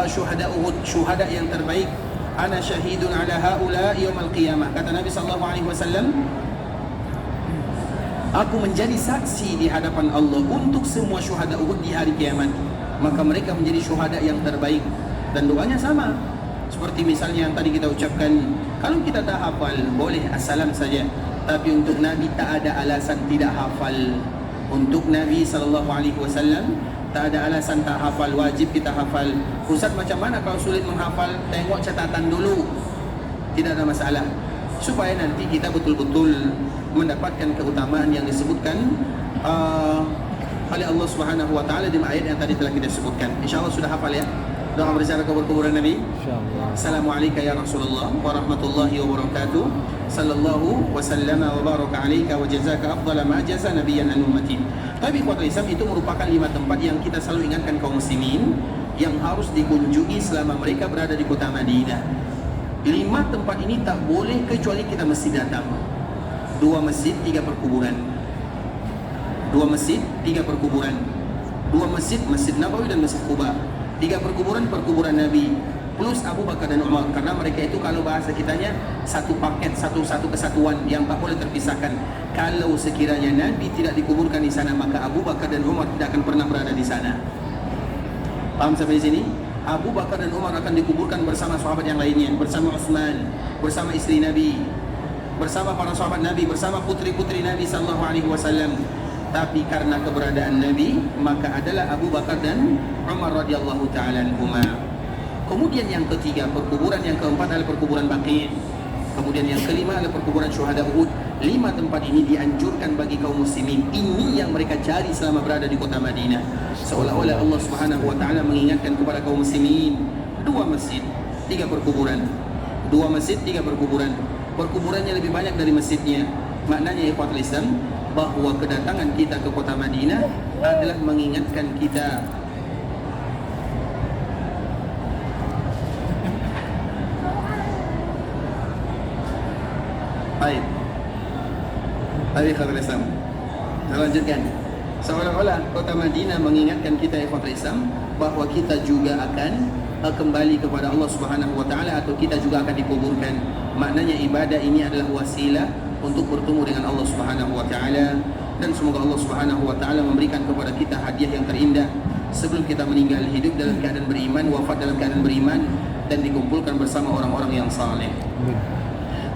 syuhada Uhud, syuhada yang terbaik. Ana syahidun ala haula yaumil qiyamah. Kata Nabi sallallahu alaihi wasallam, Aku menjadi saksi di hadapan Allah untuk semua syuhada Uhud di hari kiamat. Maka mereka menjadi syuhada yang terbaik. Dan doanya sama. Seperti misalnya yang tadi kita ucapkan, kalau kita tak hafal, boleh assalam saja. Tapi untuk Nabi tak ada alasan tidak hafal. Untuk Nabi SAW tak ada alasan tak hafal, wajib kita hafal. Ustaz, macam mana kalau sulit menghafal? Tengok catatan dulu. Tidak ada masalah. Supaya nanti kita betul-betul mendapatkan keutamaan yang disebutkan oleh Allah Subhanahu wa taala di ayat yang tadi telah kita sebutkan. Insyaallah sudah hafal ya. Doa bersama kuburan Nabi. Insyaallah. Assalamualaikum ya Rasulullah wa rahmatullahi wa barakatuh. Sallallahu wa sallama wa baraka alaika wa jazaka afdala ma jaza nabiyyan an ummati. Tapi kuatul Islam itu merupakan 5 tempat yang kita selalu ingatkan kaum muslimin yang harus dikunjungi selama mereka berada di kota Madinah. 5 tempat ini tak boleh kecuali kita mesti datang. 2 masjid, 3 perkuburan. 2 masjid, 3 perkuburan. 2 masjid, Masjid Nabawi dan Masjid Quba. 3 perkuburan, perkuburan Nabi. Plus Abu Bakar dan Umar. Karena mereka itu kalau bahasa kitanya satu paket, satu kesatuan yang tak boleh terpisahkan. Kalau sekiranya Nabi tidak dikuburkan di sana, maka Abu Bakar dan Umar tidak akan pernah berada di sana. Paham sampai di sini? Abu Bakar dan Umar akan dikuburkan bersama sahabat yang lainnya, bersama Utsman, bersama istri Nabi, bersama para sahabat Nabi, bersama putri-putri Nabi sallallahu alaihi wasallam. Tapi karena keberadaan Nabi, maka adalah Abu Bakar dan Umar radhiyallahu taala anhuma. Kemudian yang ketiga, perkuburan yang keempat adalah perkuburan Baqi'. Kemudian yang kelima adalah perkuburan syuhada Uhud. 5 tempat ini dianjurkan bagi kaum muslimin. Ini yang mereka cari selama berada di kota Madinah. Seolah-olah Allah Subhanahu wa taala mengingatkan kepada kaum muslimin, 2 masjid, 3 perkuburan. 2 masjid, 3 perkuburan. Perkuburannya lebih banyak dari masjidnya. Maknanya ikhwatul Islam, bahwa kedatangan kita ke kota Madinah adalah mengingatkan kita baik. Baik ikhwatul Islam. Saya lanjutkan. Seolah-olah kota Madinah mengingatkan kita ikhwatul Islam bahwa kita juga akan kembali kepada Allah Subhanahu wa taala, atau kita juga akan dikuburkan. Maknanya ibadah ini adalah wasilah untuk bertemu dengan Allah Subhanahu wa taala, dan semoga Allah Subhanahu wa taala memberikan kepada kita hadiah yang terindah sebelum kita meninggal, hidup dalam keadaan beriman, wafat dalam keadaan beriman, dan dikumpulkan bersama orang-orang yang saleh.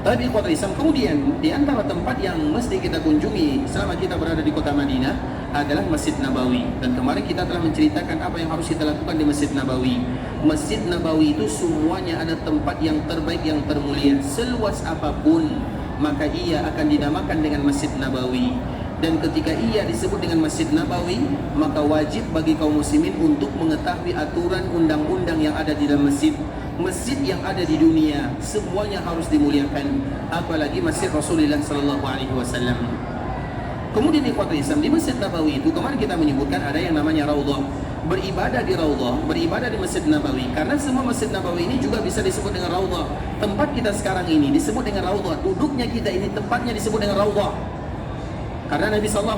Tapi kota Islam, kemudian di antara tempat yang mesti kita kunjungi selama kita berada di kota Madinah adalah Masjid Nabawi. Dan kemarin kita telah menceritakan apa yang harus kita lakukan di Masjid Nabawi. Masjid Nabawi itu semuanya ada tempat yang terbaik, yang termulia. Seluas apapun, maka ia akan dinamakan dengan Masjid Nabawi. Dan ketika ia disebut dengan Masjid Nabawi, maka wajib bagi kaum muslimin untuk mengetahui aturan undang-undang yang ada di dalam masjid. Masjid yang ada di dunia semuanya harus dimuliakan, apalagi Masjid Rasulullah sallallahu alaihi wasallam. Kemudian ikhwatul Islam, di Masjid Nabawi itu kemarin kita menyebutkan ada yang namanya Raudhah. Beribadah di Raudhah, beribadah di Masjid Nabawi. Karena semua Masjid Nabawi ini juga bisa disebut dengan Raudhah. Tempat kita sekarang ini disebut dengan Raudhah. Duduknya kita ini tempatnya disebut dengan Raudhah. Karena Nabi SAW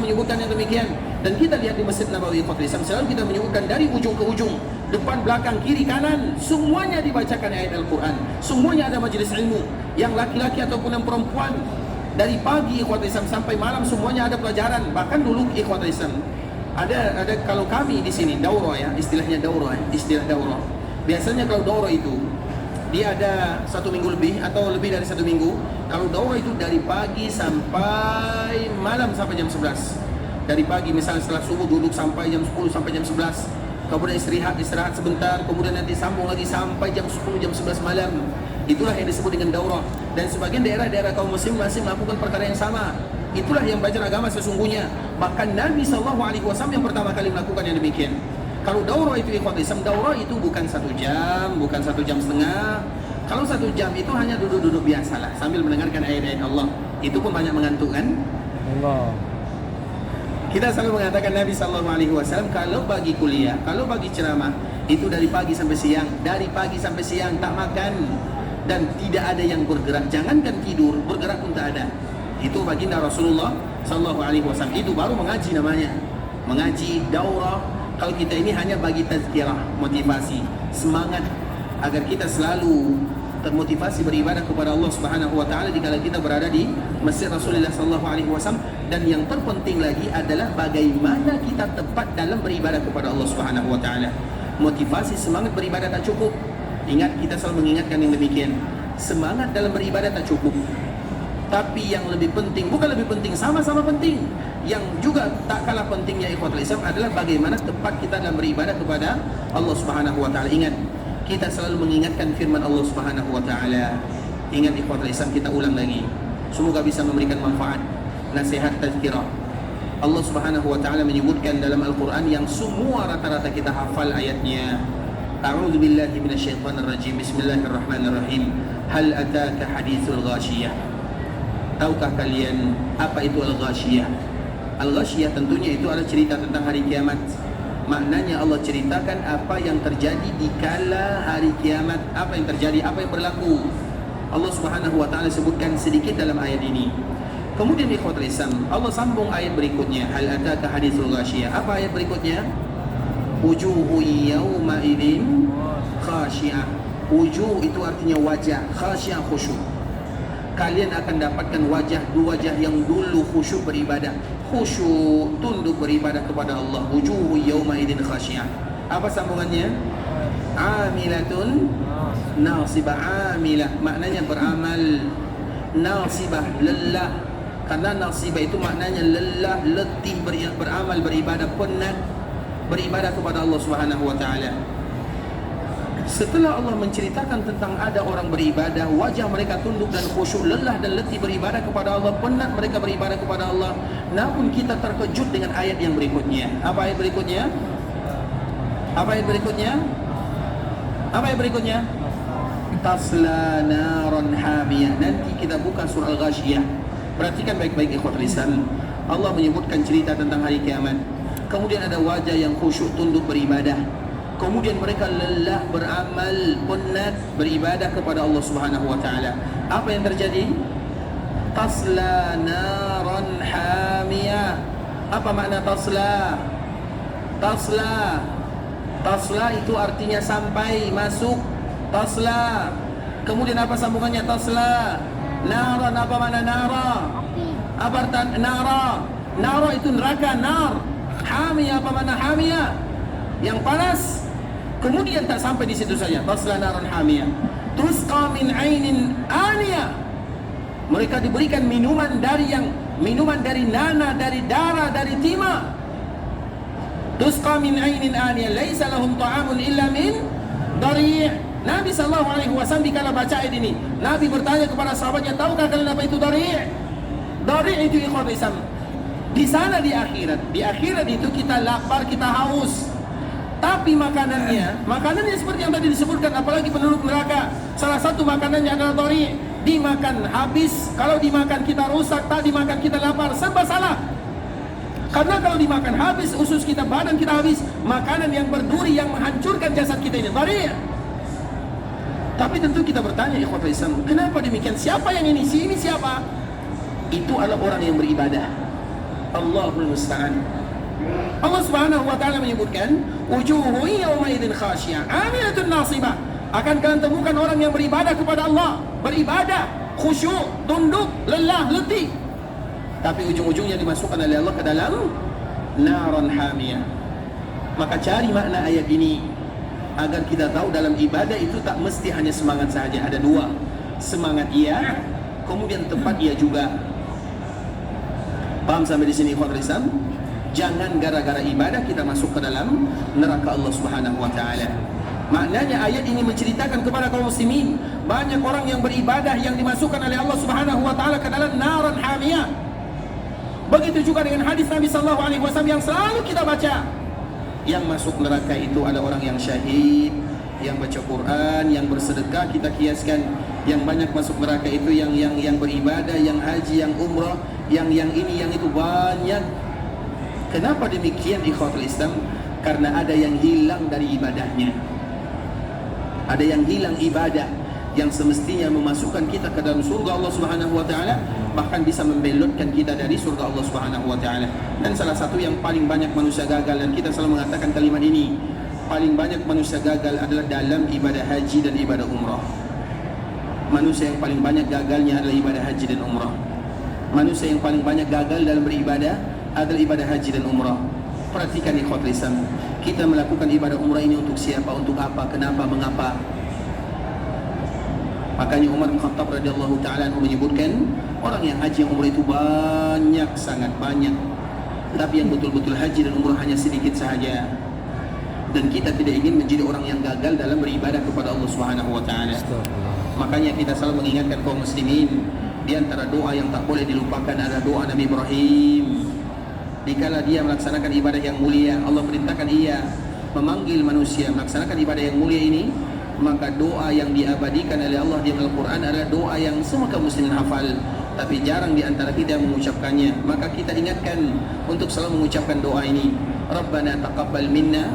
menyebutkan yang demikian. Dan kita lihat di Masjid Nabawi ikhwatul Islam, selalu kita menyebutkan dari ujung ke ujung, depan, belakang, kiri, kanan, semuanya dibacakan ayat Al-Quran. Semuanya ada majelis ilmu, yang laki-laki ataupun yang perempuan. Dari pagi ikhwatul Islam sampai malam semuanya ada pelajaran. Bahkan dulu ikhwatul Islam ada kalau kami di sini daurah ya, istilahnya daurah, istilah daurah. Biasanya kalau daurah itu dia ada 1 minggu lebih atau lebih dari 1 minggu. Kalau daurah itu dari pagi sampai malam, sampai jam 11. Dari pagi misalnya setelah subuh duduk sampai jam 10 sampai jam 11. Kemudian istirahat sebentar, kemudian nanti sambung lagi sampai jam 10 jam 11 malam. Itulah yang disebut dengan daurah. Dan sebagian daerah-daerah kaum muslim masih melakukan perkara yang sama. Itulah yang belajar agama sesungguhnya. Bahkan Nabi SAW yang pertama kali melakukan yang demikian. Kalau daurah itu ikhwatul Islam, daurah itu bukan 1 jam, bukan 1 jam setengah. Kalau 1 jam itu hanya duduk-duduk biasalah sambil mendengarkan ayat-ayat Allah. Itu pun banyak mengantuk kan? Allah. Kita selalu mengatakan Nabi SAW kalau bagi kuliah, kalau bagi ceramah itu dari pagi sampai siang, dari pagi sampai siang tak makan dan tidak ada yang bergerak. Jangankan tidur, bergerak pun tak ada. Itu baginda Rasulullah SAW. Itu baru mengaji namanya. Mengaji daurah. Kalau kita ini hanya bagi tazkirah, motivasi, semangat agar kita selalu termotivasi beribadah kepada Allah Subhanahu wa taala dikala kita berada di Masjid Rasulullah sallallahu alaihi wasallam. Dan yang terpenting lagi adalah bagaimana kita tepat dalam beribadah kepada Allah Subhanahu wa taala. Motivasi semangat beribadah tak cukup. Ingat, kita selalu mengingatkan yang demikian. Semangat dalam beribadah tak cukup. Tapi yang lebih penting, bukan lebih penting, sama-sama penting. Yang juga tak kalah pentingnya ikhwatul Islam adalah bagaimana tepat kita dalam beribadah kepada Allah Subhanahu wa taala. Ingat, kita selalu mengingatkan firman Allah Subhanahu wa taala. Ingat ikhwatul Islam, kita ulang lagi. Semoga bisa memberikan manfaat, nasihat, tazkirah. Allah Subhanahu wa taala menyebutkan dalam Al-Qur'an yang semua rata-rata kita hafal ayatnya. A'udzu billahi minasyaitonir rajim. Bismillahirrahmanirrahim. Hal ataka haditsul ghashiyah. Tahukah kalian apa itu al-ghashiyah? Al-ghashiyah tentunya itu adalah cerita tentang hari kiamat. Maknanya Allah ceritakan apa yang terjadi di kala hari kiamat, apa yang terjadi, apa yang berlaku. Allah Subhanahu wa taala sebutkan sedikit dalam ayat ini. Kemudian ikhwatul Islam, Allah sambung ayat berikutnya, hal ataka haditsul ghashiyah. Apa ayat berikutnya? Wujuhu yawma idzin khashi'ah. Wujuh itu artinya wajah, khashi'ah khusyuk. Kalian akan dapatkan dua wajah yang dulu khusyuk beribadah, khusyuk tunduk beribadah kepada Allah. Wujuhu yawma idzin khashi'ah. Apa sambungannya? Amilatun nasibah. Amilah maknanya beramal, nasibah lelah. Karena nasibah itu maknanya lelah, letih beramal, beribadah, penat beribadah kepada Allah Subhanahu wa taala. Setelah Allah menceritakan tentang ada orang beribadah, wajah mereka tunduk dan khusyuk, lelah dan letih beribadah kepada Allah, penat mereka beribadah kepada Allah. Namun kita terkejut dengan ayat yang berikutnya. Apa ayat berikutnya? Apa ayat berikutnya? Apa ayat berikutnya? Tasla naran hamiyah. Nanti kita buka surah Al-Ghashiyah. Perhatikan baik-baik ikhwatul Islam. Allah menyebutkan cerita tentang hari kiamat. Kemudian ada wajah yang khusyuk tunduk beribadah. Kemudian mereka lelah beramal, penat beribadah kepada Allah Subhanahu wa taala. Apa yang terjadi? Tasla naran hamiyah. Apa makna tasla? Tasla itu artinya sampai, masuk. Tasla. Kemudian apa sambungannya tasla? Naran, apa makna nara? Apa arti nara? Nara itu neraka, nar. Hamiyah, apa makna hamiyah? Yang panas. Kemudian tak sampai di situ saja. Tasla naran hamiyah. Tusqa min ainin aniyah. Mereka diberikan minuman dari nana, dari darah, dari timah. Tusqa min ainin aniyah. Laisa lahum ta'amun illa min dari'. Nabi SAW dikala baca ayat ini, Nabi bertanya kepada sahabatnya, tahukah kalian apa itu dari'? Dari' itu ikhwan Islam. Di sana di akhirat itu kita lapar, kita haus. Tapi makanannya seperti yang tadi disebutkan, apalagi penduduk neraka. Salah satu makanannya adalah dari'. Dimakan habis, kalau dimakan kita rusak, tak dimakan kita lapar, serba salah. Karena kalau dimakan habis, usus kita, badan kita habis, makanan yang berduri yang menghancurkan jasad kita ini dari'. Tapi tentu kita bertanya, ikhwatul Islam, kenapa demikian? Siapa yang ini? Si ini siapa? Itu adalah orang yang beribadah. Allahul musta'an. Allah Subhanahu wa taala menyebutkan, wujuhu yawma idzin khashi'ah, amilatun nasibah. Akan kalian temukan orang yang beribadah kepada Allah, beribadah, khusyuk, tunduk, lelah, letih. Tapi ujung-ujungnya dimasukkan oleh Allah ke dalam naran hamiyah. Maka cari makna ayat ini agar kita tahu dalam ibadah itu tak mesti hanya semangat saja. Ada dua, semangat iya, kemudian tepat iya juga. Paham sampai di sini ikhwan Islam? Jangan gara-gara ibadah kita masuk ke dalam neraka Allah Subhanahu wa taala. Maknanya ayat ini menceritakan kepada kaum muslimin, banyak orang yang beribadah yang dimasukkan oleh Allah Subhanahu wa taala ke dalam naran hamiyah. Begitu juga dengan hadis Nabi sallallahu alaihi wasallam yang selalu kita baca. Yang masuk neraka itu ada orang yang syahid, yang baca Quran, yang bersedekah. Kita kiaskan yang banyak masuk neraka itu yang beribadah, yang haji, yang umrah, yang ini, yang itu, banyak. Kenapa demikian ikhwatul Islam? Karena ada yang hilang dari ibadahnya. Ada yang hilang ibadah yang semestinya memasukkan kita ke dalam surga Allah Subhanahu wa taala, bahkan bisa membelotkan kita dari surga Allah Subhanahu wa taala. Dan salah satu yang paling banyak manusia gagal, dan kita selalu mengatakan kalimat ini, paling banyak manusia gagal adalah dalam ibadah haji dan ibadah umrah. Manusia yang paling banyak gagalnya adalah ibadah haji dan umrah. Manusia yang paling banyak gagal dalam beribadah adalah ibadah haji dan umrah. Perhatikan ikhwatul Islam, kita melakukan ibadah umrah ini untuk siapa, untuk apa, kenapa, mengapa? Makanya Umar bin Khattab radhiyallahu taala menyebutkan, orang yang haji yang umrah itu banyak, sangat banyak, tapi yang betul-betul haji dan umrah hanya sedikit sahaja. Dan kita tidak ingin menjadi orang yang gagal dalam beribadah kepada Allah Subhanahu wa taala. Makanya kita selalu mengingatkan kaum muslimin, di antara doa yang tak boleh dilupakan adalah doa Nabi Ibrahim. Dikala dia melaksanakan ibadah yang mulia, Allah perintahkan ia memanggil manusia melaksanakan ibadah yang mulia ini, maka doa yang diabadikan oleh Allah di Al-Quran adalah doa yang semua kaum muslimin hafal, tapi jarang di antara kita yang mengucapkannya. Maka kita ingatkan untuk selalu mengucapkan doa ini. Rabbana taqabbal minna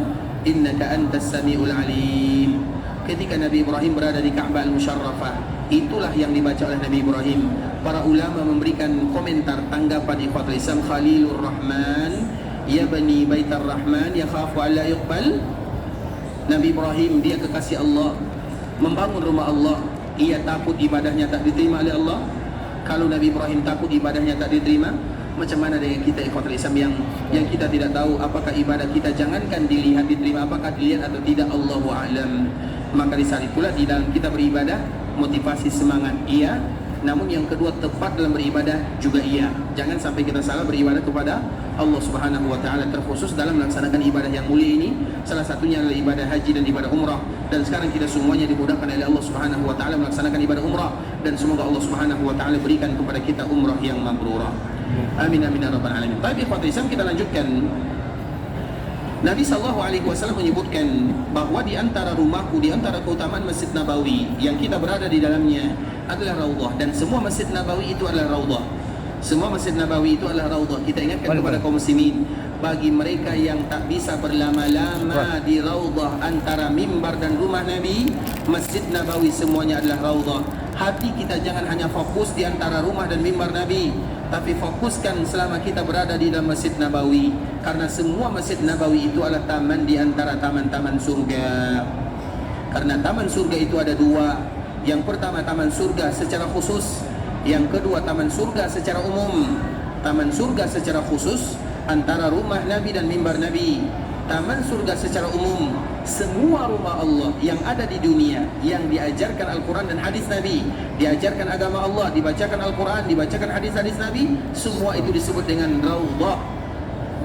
innaka antas samiul alim. Ketika Nabi Ibrahim berada di Ka'bah Al-Musharrafah, itulah yang dibaca oleh Nabi Ibrahim. Para ulama memberikan komentar tanggapan ikhwatul Islam. Khalilur Rahman yabni baitar Rahman yakhafu alla yuqbal. Nabi Ibrahim, dia kekasih Allah, membangun rumah Allah, ia takut ibadahnya tak diterima oleh Allah. Kalau Nabi Ibrahim takut ibadahnya tak diterima, macam mana dengan kita ikhwatul Islam yang kita tidak tahu apakah ibadah kita, jangankan dilihat diterima, apakah dilihat atau tidak, Allahu a'lam. Maka di saat itulah di dalam kita beribadah, motivasi semangat iya, namun yang kedua tepat dalam beribadah juga iya. Jangan sampai kita salah beribadah kepada Allah Subhanahu wa taala, terkhusus dalam melaksanakan ibadah yang mulia ini. Salah satunya adalah ibadah haji dan ibadah umrah. Dan sekarang kita semuanya dimudahkan oleh Allah Subhanahu wa taala melaksanakan ibadah umrah, dan semoga Allah Subhanahu wa taala berikan kepada kita umrah yang mabrurah. Amin amin ya rabbal alamin. Tapi ikhwatul Islam, kita lanjutkan. Nabi SAW menyebutkan bahwa di antara rumahku, di antara keutamaan Masjid Nabawi yang kita berada di dalamnya adalah Raudhah, dan semua Masjid Nabawi itu adalah Raudhah. Semua Masjid Nabawi itu adalah Raudhah. Kita ingatkan kepada kaum muslimin, bagi mereka yang tak bisa berlama-lama di Raudhah antara mimbar dan rumah Nabi, Masjid Nabawi semuanya adalah Raudhah. Hati kita jangan hanya fokus di antara rumah dan mimbar Nabi, tapi fokuskan selama kita berada di dalam Masjid Nabawi, karena semua Masjid Nabawi itu adalah taman di antara taman-taman surga. Karena taman surga itu ada dua. Yang pertama taman surga secara khusus, yang kedua taman surga secara umum. Taman surga secara khusus antara rumah Nabi dan mimbar Nabi. Taman surga secara umum, semua rumah Allah yang ada di dunia yang diajarkan Al-Quran dan hadis Nabi, diajarkan agama Allah, dibacakan Al-Quran, dibacakan hadis-hadis Nabi, semua itu disebut dengan Raudhah.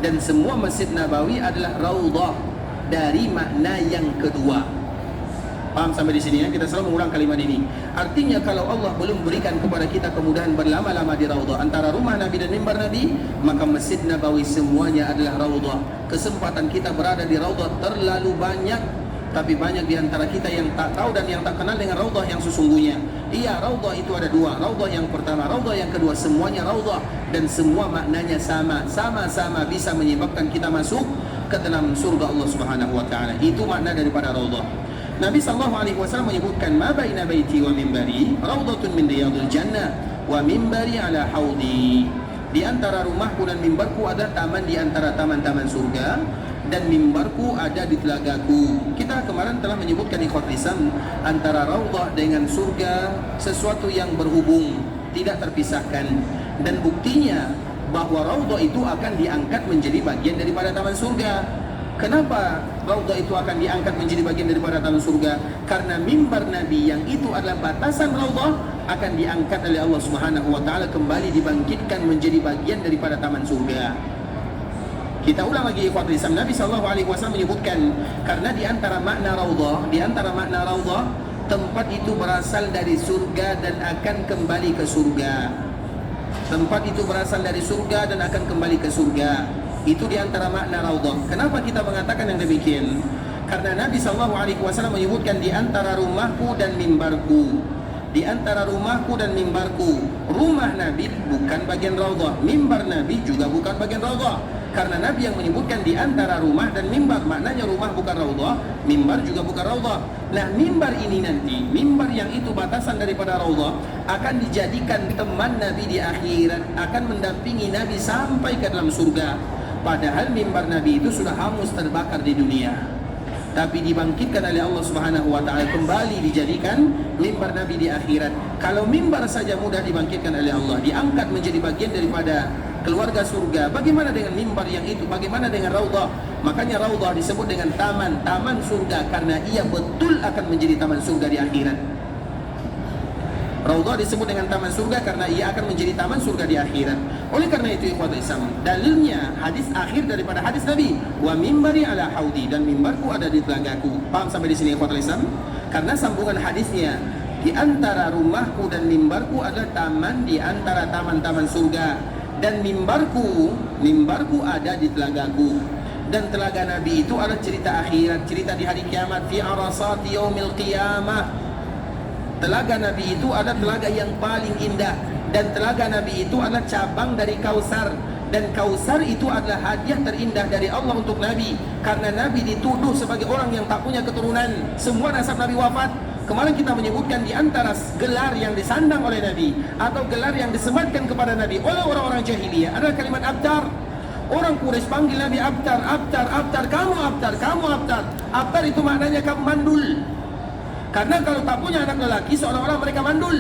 Dan semua Masjid Nabawi adalah Raudhah dari makna yang kedua. Paham sampai di sini ya? Kita selalu mengulang kalimat ini. Artinya kalau Allah belum berikan kepada kita kemudahan berlama-lama di Raudhah antara rumah Nabi dan mimbar Nabi, maka Masjid Nabawi semuanya adalah Raudhah. Kesempatan kita berada di Raudhah terlalu banyak, tapi banyak di antara kita yang tak tahu dan yang tak kenal dengan Raudhah yang sesungguhnya. Iya, Raudhah itu ada dua. Raudhah yang pertama, Raudhah yang kedua, semuanya Raudhah, dan semua maknanya sama. Sama-sama bisa menyebabkan kita masuk ke dalam surga Allah Subhanahu wa taala. Itu makna daripada Raudhah. Nabi SAW menyebutkan, ma baina baiti wa mimbari raudhatun min riyadil jannah wa mimbari ala haudi. Di antara rumahku dan mimbarku ada taman di antara taman-taman surga, dan mimbarku ada di telagaku. Kita kemarin telah menyebutkan ikhwatul Islam, antara raudhah dengan surga sesuatu yang berhubung, tidak terpisahkan. Dan buktinya bahwa raudhah itu akan diangkat menjadi bagian daripada taman surga. Kenapa Raudhah itu akan diangkat menjadi bagian daripada taman surga? Karena mimbar Nabi yang itu adalah batasan Raudhah akan diangkat oleh Allah Subhanahu wa taala, kembali dibangkitkan menjadi bagian daripada taman surga. Kita ulang lagi ikhwatul Islam. Nabi SAW menyebutkan, karena di antara makna Raudhah, tempat itu berasal dari surga dan akan kembali ke surga. Tempat itu berasal dari surga dan akan kembali ke surga. Itu di antara makna Raudhah. Kenapa kita mengatakan yang demikian? Karena Nabi SAW menyebutkan di antara rumahku dan mimbarku. Di antara rumahku dan mimbarku. Rumah Nabi bukan bagian Raudhah, mimbar Nabi juga bukan bagian Raudhah. Karena Nabi yang menyebutkan di antara rumah dan mimbar, maknanya rumah bukan Raudhah, mimbar juga bukan Raudhah. Nah, mimbar ini nanti, mimbar yang itu batasan daripada Raudhah, akan dijadikan teman Nabi di akhirat, akan mendampingi Nabi sampai ke dalam surga. Padahal mimbar Nabi itu sudah hangus terbakar di dunia. tapi dibangkitkan oleh Allah Subhanahu wa taala, kembali dijadikan mimbar Nabi di akhirat. Kalau mimbar saja mudah dibangkitkan oleh Allah, diangkat menjadi bagian daripada keluarga surga, bagaimana dengan mimbar yang itu? Bagaimana dengan raudhah? Makanya raudhah disebut dengan taman surga, karena ia betul akan menjadi taman surga di akhirat. Raudhah disebut dengan taman surga karena ia akan menjadi taman surga di akhirat. Oleh karena itu ikhwatul Islam, dalilnya hadis akhir daripada hadis Nabi, wa mimbari ala haudi, dan mimbarku ada di telagaku. Paham sampai di sini ikhwatul Islam? Karena sambungan hadisnya, di antara rumahku dan mimbarku adalah taman di antara taman-taman surga, dan mimbarku ada di telagaku. Dan telaga Nabi itu adalah cerita akhirat, cerita di hari kiamat, fi arasati yaumil qiyamah. Telaga Nabi itu adalah telaga yang paling indah, dan telaga Nabi itu adalah cabang dari Kausar, dan Kausar itu adalah hadiah terindah dari Allah untuk Nabi, karena Nabi dituduh sebagai orang yang tak punya keturunan. Semua nasab Nabi wafat. Kemarin kita menyebutkan di antara gelar yang disandang oleh Nabi atau gelar yang disematkan kepada Nabi oleh orang-orang jahiliyah adalah kalimat abtar. Orang Quraisy panggil Nabi abtar, abtar, abtar, kamu abtar, kamu abtar. Abtar itu maknanya kamu mandul. Karena kalau tak punya anak lelaki, seolah-olah mereka mandul.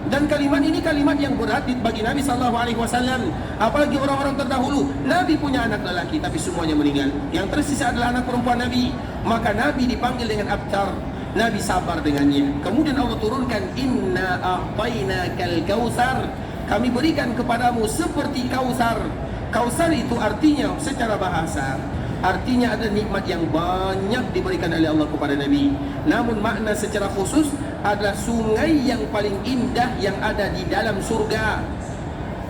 Dan kalimat ini kalimat yang berat bagi Nabi SAW. Apalagi orang-orang terdahulu. Nabi punya anak lelaki, tapi semuanya meninggal. Yang tersisa adalah anak perempuan Nabi. Maka Nabi dipanggil dengan abtar. Nabi sabar dengannya. Kemudian Allah turunkan, inna a'tainakal kausar. Kami berikan kepadamu seperti kausar. Kausar itu artinya secara bahasa, artinya ada nikmat yang banyak diberikan oleh Allah kepada Nabi. Namun makna secara khusus adalah sungai yang paling indah yang ada di dalam surga.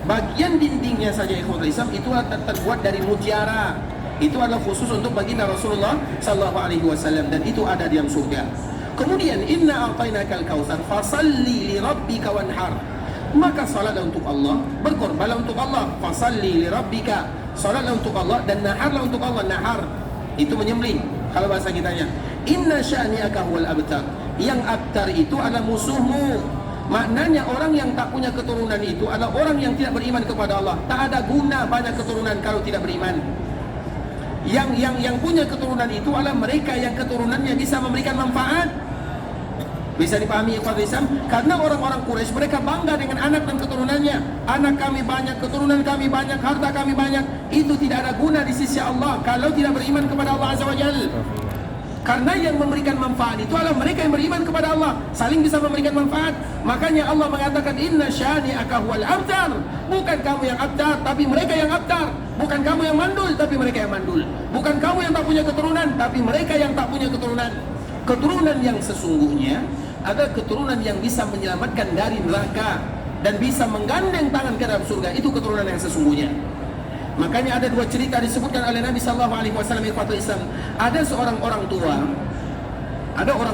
Bagian dindingnya saja ikhwatul Islam itu terbuat dari mutiara. Itu adalah khusus untuk baginda Rasulullah sallallahu alaihi wasallam, dan itu ada di dalam surga. Kemudian inna a'tainakal kautsar fasalli li rabbika wanhar. Maka salatlah untuk Allah, berkorbanlah untuk Allah. Fasalli li rabbika, salatlah untuk Allah, dan naharlah untuk Allah. Nahar itu menyembelih kalau bahasa kitanya. Inna sya'ni'aka huwal abtar. Yang abtar itu adalah musuhmu. Maknanya orang yang tak punya keturunan itu adalah orang yang tidak beriman kepada Allah. Tak ada guna banyak keturunan kalau tidak beriman. Yang punya keturunan itu adalah mereka yang keturunannya bisa memberikan manfaat. Bisa dipahami ikhwan Islam? Karena orang-orang Quraisy mereka bangga dengan anak dan keturunannya. Anak kami banyak, keturunan kami banyak, harta kami banyak. Itu tidak ada guna di sisi Allah kalau tidak beriman kepada Allah Azza wa Jalla. Karena yang memberikan manfaat itu adalah mereka yang beriman kepada Allah, saling bisa memberikan manfaat. Makanya Allah mengatakan inna syani'aka huwal abtar. Bukan kamu yang abtar, tapi mereka yang abtar. Bukan kamu yang mandul, tapi mereka yang mandul. Bukan kamu yang tak punya keturunan, tapi mereka yang tak punya keturunan. Keturunan yang sesungguhnya adalah keturunan yang bisa menyelamatkan dari neraka dan bisa menggandeng tangan ke dalam surga. Itu keturunan yang sesungguhnya. Makanya ada dua cerita disebutkan oleh Nabi sallallahu alaihi wasallam ikhwatul Islam. Ada seorang orang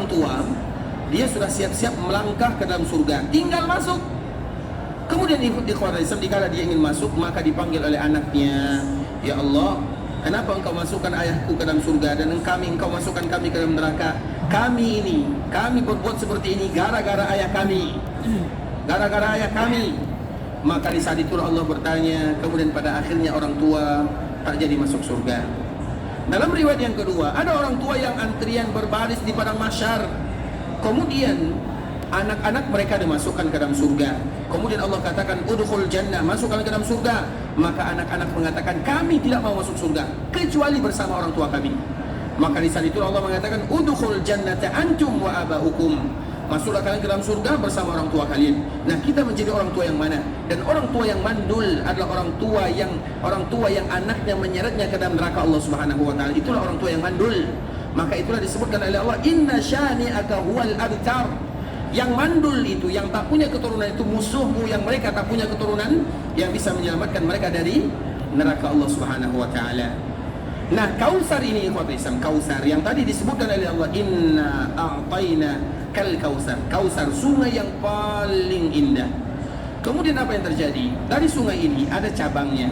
tua, dia sudah siap-siap melangkah ke dalam surga, tinggal masuk. Kemudian ikhwatul Islam, dikala dia ingin masuk, maka dipanggil oleh anaknya, ya Allah, kenapa engkau masukkan ayahku ke dalam surga dan engkau masukkan kami ke dalam neraka? Kami berbuat seperti ini gara-gara ayah kami. Gara-gara ayah kami. Maka di saat itulah Allah bertanya, kemudian pada akhirnya orang tua tak jadi masuk surga. Dalam riwayat yang kedua, ada orang tua yang antrian berbaris di padang mahsyar. Kemudian anak-anak mereka dimasukkan ke dalam surga. Kemudian Allah katakan, udkhul jannah, masukkan ke dalam surga. Maka anak-anak mengatakan, kami tidak mau masuk surga kecuali bersama orang tua kami. Maka di saat itu Allah mengatakan, udkhul jannata antum wa abaukum. Masuklah kalian ke dalam surga bersama orang tua kalian. Nah, kita menjadi orang tua yang mana? Dan orang tua yang mandul adalah orang tua yang anaknya menyeretnya ke dalam neraka Allah Subhanahu wa taala. Itulah orang tua yang mandul. Maka itulah disebutkan oleh Allah, inna syani'aka huwal abtar. Yang mandul itu, yang tak punya keturunan itu musuhmu, yang mereka tak punya keturunan yang bisa menyelamatkan mereka dari neraka Allah Subhanahu wa taala. Nah, Kausar ini ikhwatul Islam, Kausar yang tadi disebutkan oleh Allah, inna a'taina kal kausar. Kausar, sungai yang paling indah. Kemudian apa yang terjadi? Dari sungai ini ada cabangnya.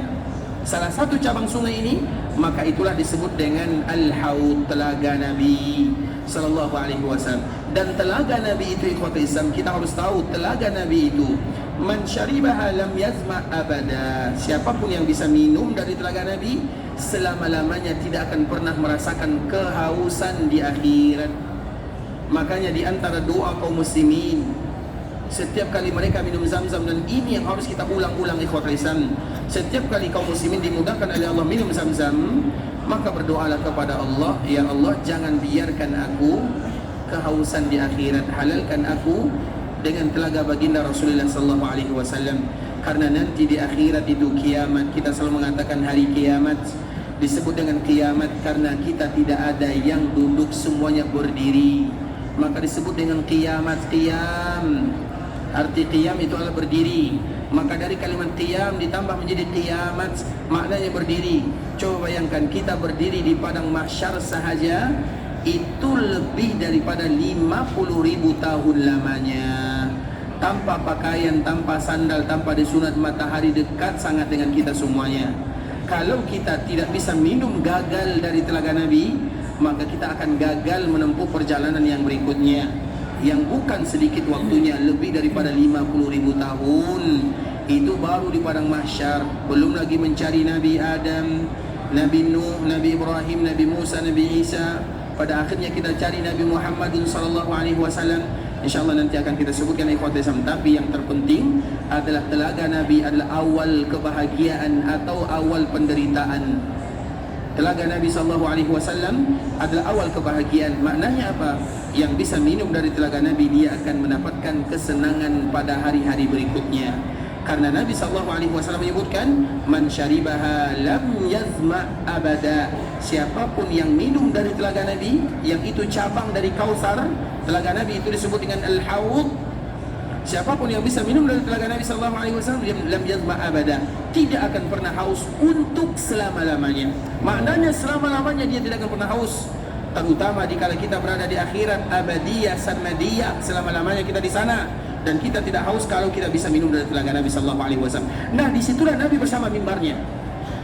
Salah satu cabang sungai ini, maka itulah disebut dengan Al-Haud, telaga Nabi sallallahu alaihi wasallam. Dan telaga Nabi itu ikhwatul Islam, kita harus tahu telaga Nabi itu, man syaribaha lam yazma abada. Siapapun yang bisa minum dari telaga Nabi selama-lamanya tidak akan pernah merasakan kehausan di akhirat. Makanya di antara doa kaum muslimin, setiap kali mereka minum Zam-Zam, dan ini yang harus kita ulang-ulang ikhwatul Islam, setiap kali kaum muslimin dimudahkan oleh Allah minum Zam-Zam, maka berdoalah kepada Allah, ya Allah, jangan biarkan aku kehausan di akhirat, halalkan aku dengan telaga baginda Rasulullah sallallahu alaihi wasallam. Karena nanti di akhirat itu kiamat. Kita selalu mengatakan hari kiamat disebut dengan kiamat karena kita tidak ada yang duduk, semuanya berdiri. Maka disebut dengan kiamat. Qiyam, arti qiyam itu adalah berdiri. Maka dari kalimat qiyam ditambah menjadi kiamat, maknanya berdiri. Coba bayangkan kita berdiri di padang mahsyar sahaja, itu lebih daripada 50.000 tahun lamanya, tanpa pakaian, tanpa sandal, tanpa disunat matahari, dekat sangat dengan kita semuanya. Kalau kita tidak bisa minum gagal dari telaga Nabi, maka kita akan gagal menempuh perjalanan yang berikutnya, yang bukan sedikit waktunya, lebih daripada 50.000 tahun. Itu baru di padang mahsyar, belum lagi mencari Nabi Adam, Nabi Nuh, Nabi Ibrahim, Nabi Musa, Nabi Isa. Pada akhirnya kita cari Nabi Muhammad sallallahu alaihi wasallam. InsyaAllah nanti akan kita sebutkan ikhwatul Islam. Tapi yang terpenting adalah telaga Nabi adalah awal kebahagiaan atau awal penderitaan. Telaga Nabi SAW adalah awal kebahagiaan. Maknanya apa? Yang bisa minum dari telaga Nabi, dia akan mendapatkan kesenangan pada hari-hari berikutnya. Karena Nabi SAW menyebutkan, man syaribaha lam yazma abada. Siapapun yang minum dari telaga Nabi, yang itu cabang dari Kausar, telaga Nabi itu disebut dengan Al-Hawd. Siapapun yang bisa minum dari telaga Nabi SAW, lam yazma abada, tidak akan pernah haus untuk selama-lamanya. Maknanya selama-lamanya dia tidak akan pernah haus. Terutama dikala kita berada di akhirat abadiyah sarmadiyah, selama-lamanya kita di sana. Dan kita tidak haus kalau kita bisa minum dari telaga Nabi SAW. Nah, disitulah Nabi bersama mimbarnya.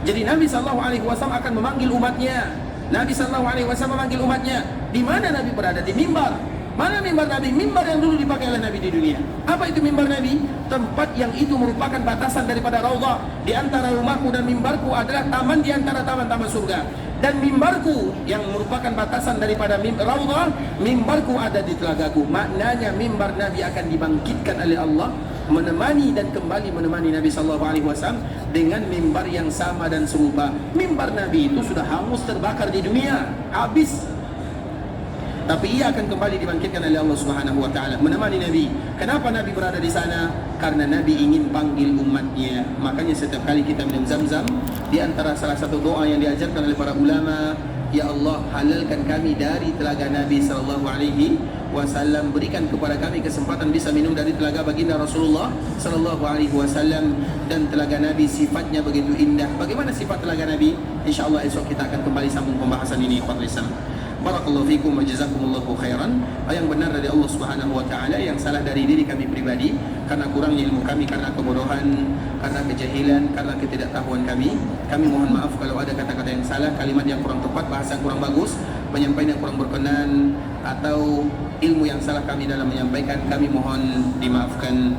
Jadi Nabi SAW akan memanggil umatnya. Nabi SAW memanggil umatnya. Di mana Nabi berada? Di mimbar. Mana mimbar Nabi? Mimbar yang dulu dipakai oleh Nabi di dunia. Apa itu mimbar Nabi? Tempat yang itu merupakan batasan daripada Raudhah. Di antara rumahku dan mimbarku adalah taman di antara taman-taman surga. Dan mimbarku yang merupakan batasan daripada Raudhah, mimbarku ada di telagaku. Maknanya mimbar Nabi akan dibangkitkan oleh Allah, menemani dan kembali menemani Nabi SAW dengan mimbar yang sama dan serupa. Mimbar Nabi itu sudah hangus terbakar di dunia, habis. Tapi ia akan kembali dibangkitkan oleh Allah Subhanahu wa taala, menemani Nabi. Kenapa Nabi berada di sana? Karena Nabi ingin panggil umatnya. Makanya setiap kali kita minum Zam-Zam, di antara salah satu doa yang diajarkan oleh para ulama, ya Allah, halalkan kami dari telaga Nabi sallallahu alaihi wasallam, berikan kepada kami kesempatan bisa minum dari telaga baginda Rasulullah sallallahu alaihi wasallam. Dan telaga Nabi sifatnya begitu indah. Bagaimana sifat telaga Nabi? Insyaallah esok kita akan kembali sambung pembahasan ini, ikhwatul Islam. Barakallahu fikum wa jazakumullahu khairan. Yang benar dari Allah Subhanahu wa taala, yang salah dari diri kami pribadi karena kurangnya ilmu kami, karena kebodohan, karena kejahilan, karena ketidaktahuan kami. Kami mohon maaf kalau ada kata-kata yang salah, kalimat yang kurang tepat, bahasa yang kurang bagus, penyampaian yang kurang berkenan, atau ilmu yang salah kami dalam menyampaikan, kami mohon dimaafkan.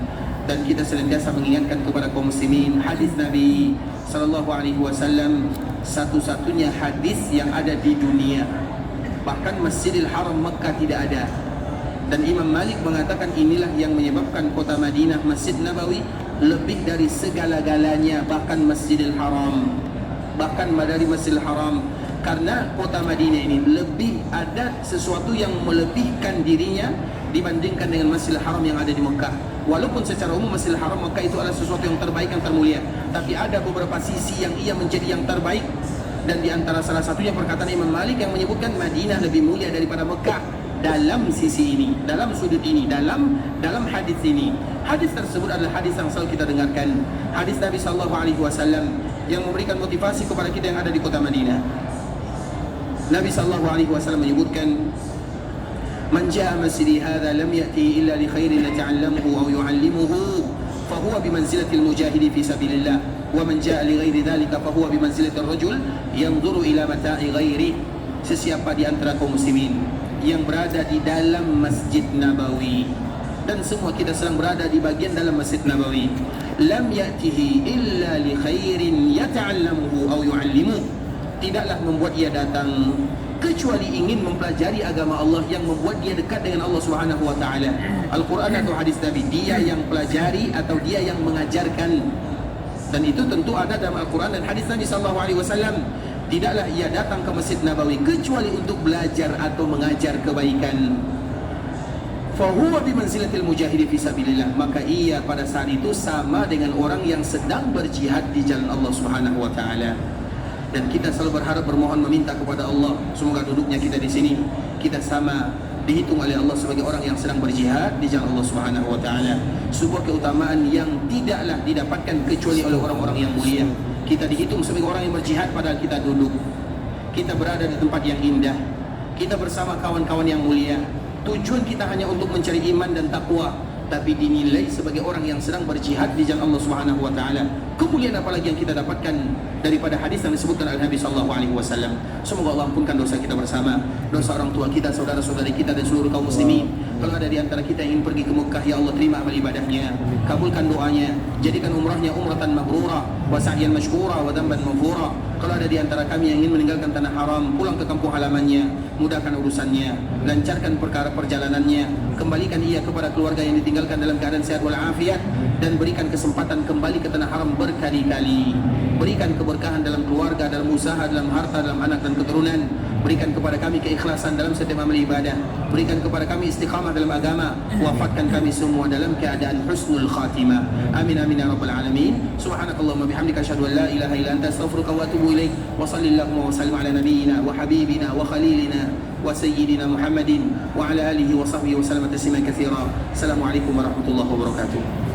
Dan kita senantiasa mengingatkan kepada kaum muslimin, hadis Nabi sallallahu alaihi wasallam satu-satunya hadis yang ada di dunia. Bahkan Masjidil Haram Mekah tidak ada. Dan Imam Malik mengatakan inilah yang menyebabkan kota Madinah, Masjid Nabawi, lebih dari segala-galanya, bahkan Masjidil Haram, bahkan dari Masjidil Haram. Karena kota Madinah ini lebih ada sesuatu yang melebihkan dirinya dibandingkan dengan Masjidil Haram yang ada di Mekah. Walaupun secara umum Masjidil Haram Mekah itu adalah sesuatu yang terbaik, yang termulia, tapi ada beberapa sisi yang ia menjadi yang terbaik. Dan di antara salah satunya perkataan Imam Malik yang menyebutkan Madinah lebih mulia daripada Mekah dalam sisi ini, dalam sudut ini, dalam hadis ini. Hadis tersebut adalah hadis yang selalu kita dengarkan, hadis Nabi SAW yang memberikan motivasi kepada kita yang ada di kota Madinah. Nabi SAW menyebutkan, man jaa masjidi hadza lam ya'ti illa li khairin yata'allamuhu aw yu'allimuhu fahuwa bimanzilatil mujahidi fi sabilillah, wa man jaa li ghairi dzalika fahuwa bimanzilatir rajul yanzuru ila mata'i ghairi. Sesiapa di antara kaum muslimin yang berada di dalam Masjid Nabawi, dan semua kita sedang berada di bagian dalam Masjid Nabawi, lam ya'tihi illa li khairin yata'allamuhu aw yu'allimuhu, tidaklah membuat ia datang kecuali ingin mempelajari agama Allah yang membuat dia dekat dengan Allah Subhanahu wa taala. Al-Quran atau hadis Nabi, dia yang pelajari atau dia yang mengajarkan. Dan itu tentu ada dalam Al-Quran dan hadis Nabi sallallahu alaihi wasallam. Tidaklah ia datang ke Masjid Nabawi kecuali untuk belajar atau mengajar kebaikan. Fahuwa bimanzilatil mujahidi fi sabilillah, maka ia pada saat itu sama dengan orang yang sedang berjihad di jalan Allah Subhanahu wa taala. Dan kita selalu berharap, bermohon, meminta kepada Allah, semoga duduknya kita di sini kita sama dihitung oleh Allah sebagai orang yang sedang berjihad di jalan Allah Subhanahu wa taala. Sebuah keutamaan yang tidaklah didapatkan kecuali oleh orang-orang yang mulia. Kita dihitung sebagai orang yang berjihad padahal kita duduk. Kita berada di tempat yang indah. Kita bersama kawan-kawan yang mulia. Tujuan kita hanya untuk mencari iman dan takwa, tapi dinilai sebagai orang yang sedang berjihad di jalan Allah Subhanahu wa taala. Kemuliaan apalagi yang kita dapatkan daripada hadis yang disebutkan oleh Nabi sallallahu alaihi wasallam. Semoga Allah ampunkan dosa kita bersama, dosa orang tua kita, saudara-saudari kita dan seluruh kaum muslimin. Kalau ada di antara kita yang ingin pergi ke Mekah, ya Allah terima amal ibadahnya, kabulkan doanya, jadikan umrahnya umratan mabrurah wa sa'yan mashkura wa dhanban maghfura. Kalau ada di antara kami yang ingin meninggalkan tanah haram, pulang ke kampung halamannya, mudahkan urusannya, lancarkan perkara perjalanannya, kembalikan ia kepada keluarga yang ditinggalkan dalam keadaan sehat walafiat, dan berikan kesempatan kembali ke tanah haram berkali-kali. Berikan keberkahan dalam keluarga, dalam usaha, dalam harta, dalam anak dan keturunan. Berikan kepada kami keikhlasan dalam setiap amal ibadah. Berikan kepada kami istiqamah dalam agama. Wafatkan kami semua dalam keadaan husnul khatimah. Amin amin ya rabbal alamin. Subhanakallahumma bihamdika asyhadu an la ilaha illa anta astaghfiruka wa atubu ilaik. Wa sallallahu wa sallim ala nabiyyina wa habibina wa khalilina wa sayyidina Muhammadin wa ala alihi wa sahbihi wa sallam tasliman katsira. Assalamualaikum warahmatullahi wabarakatuh.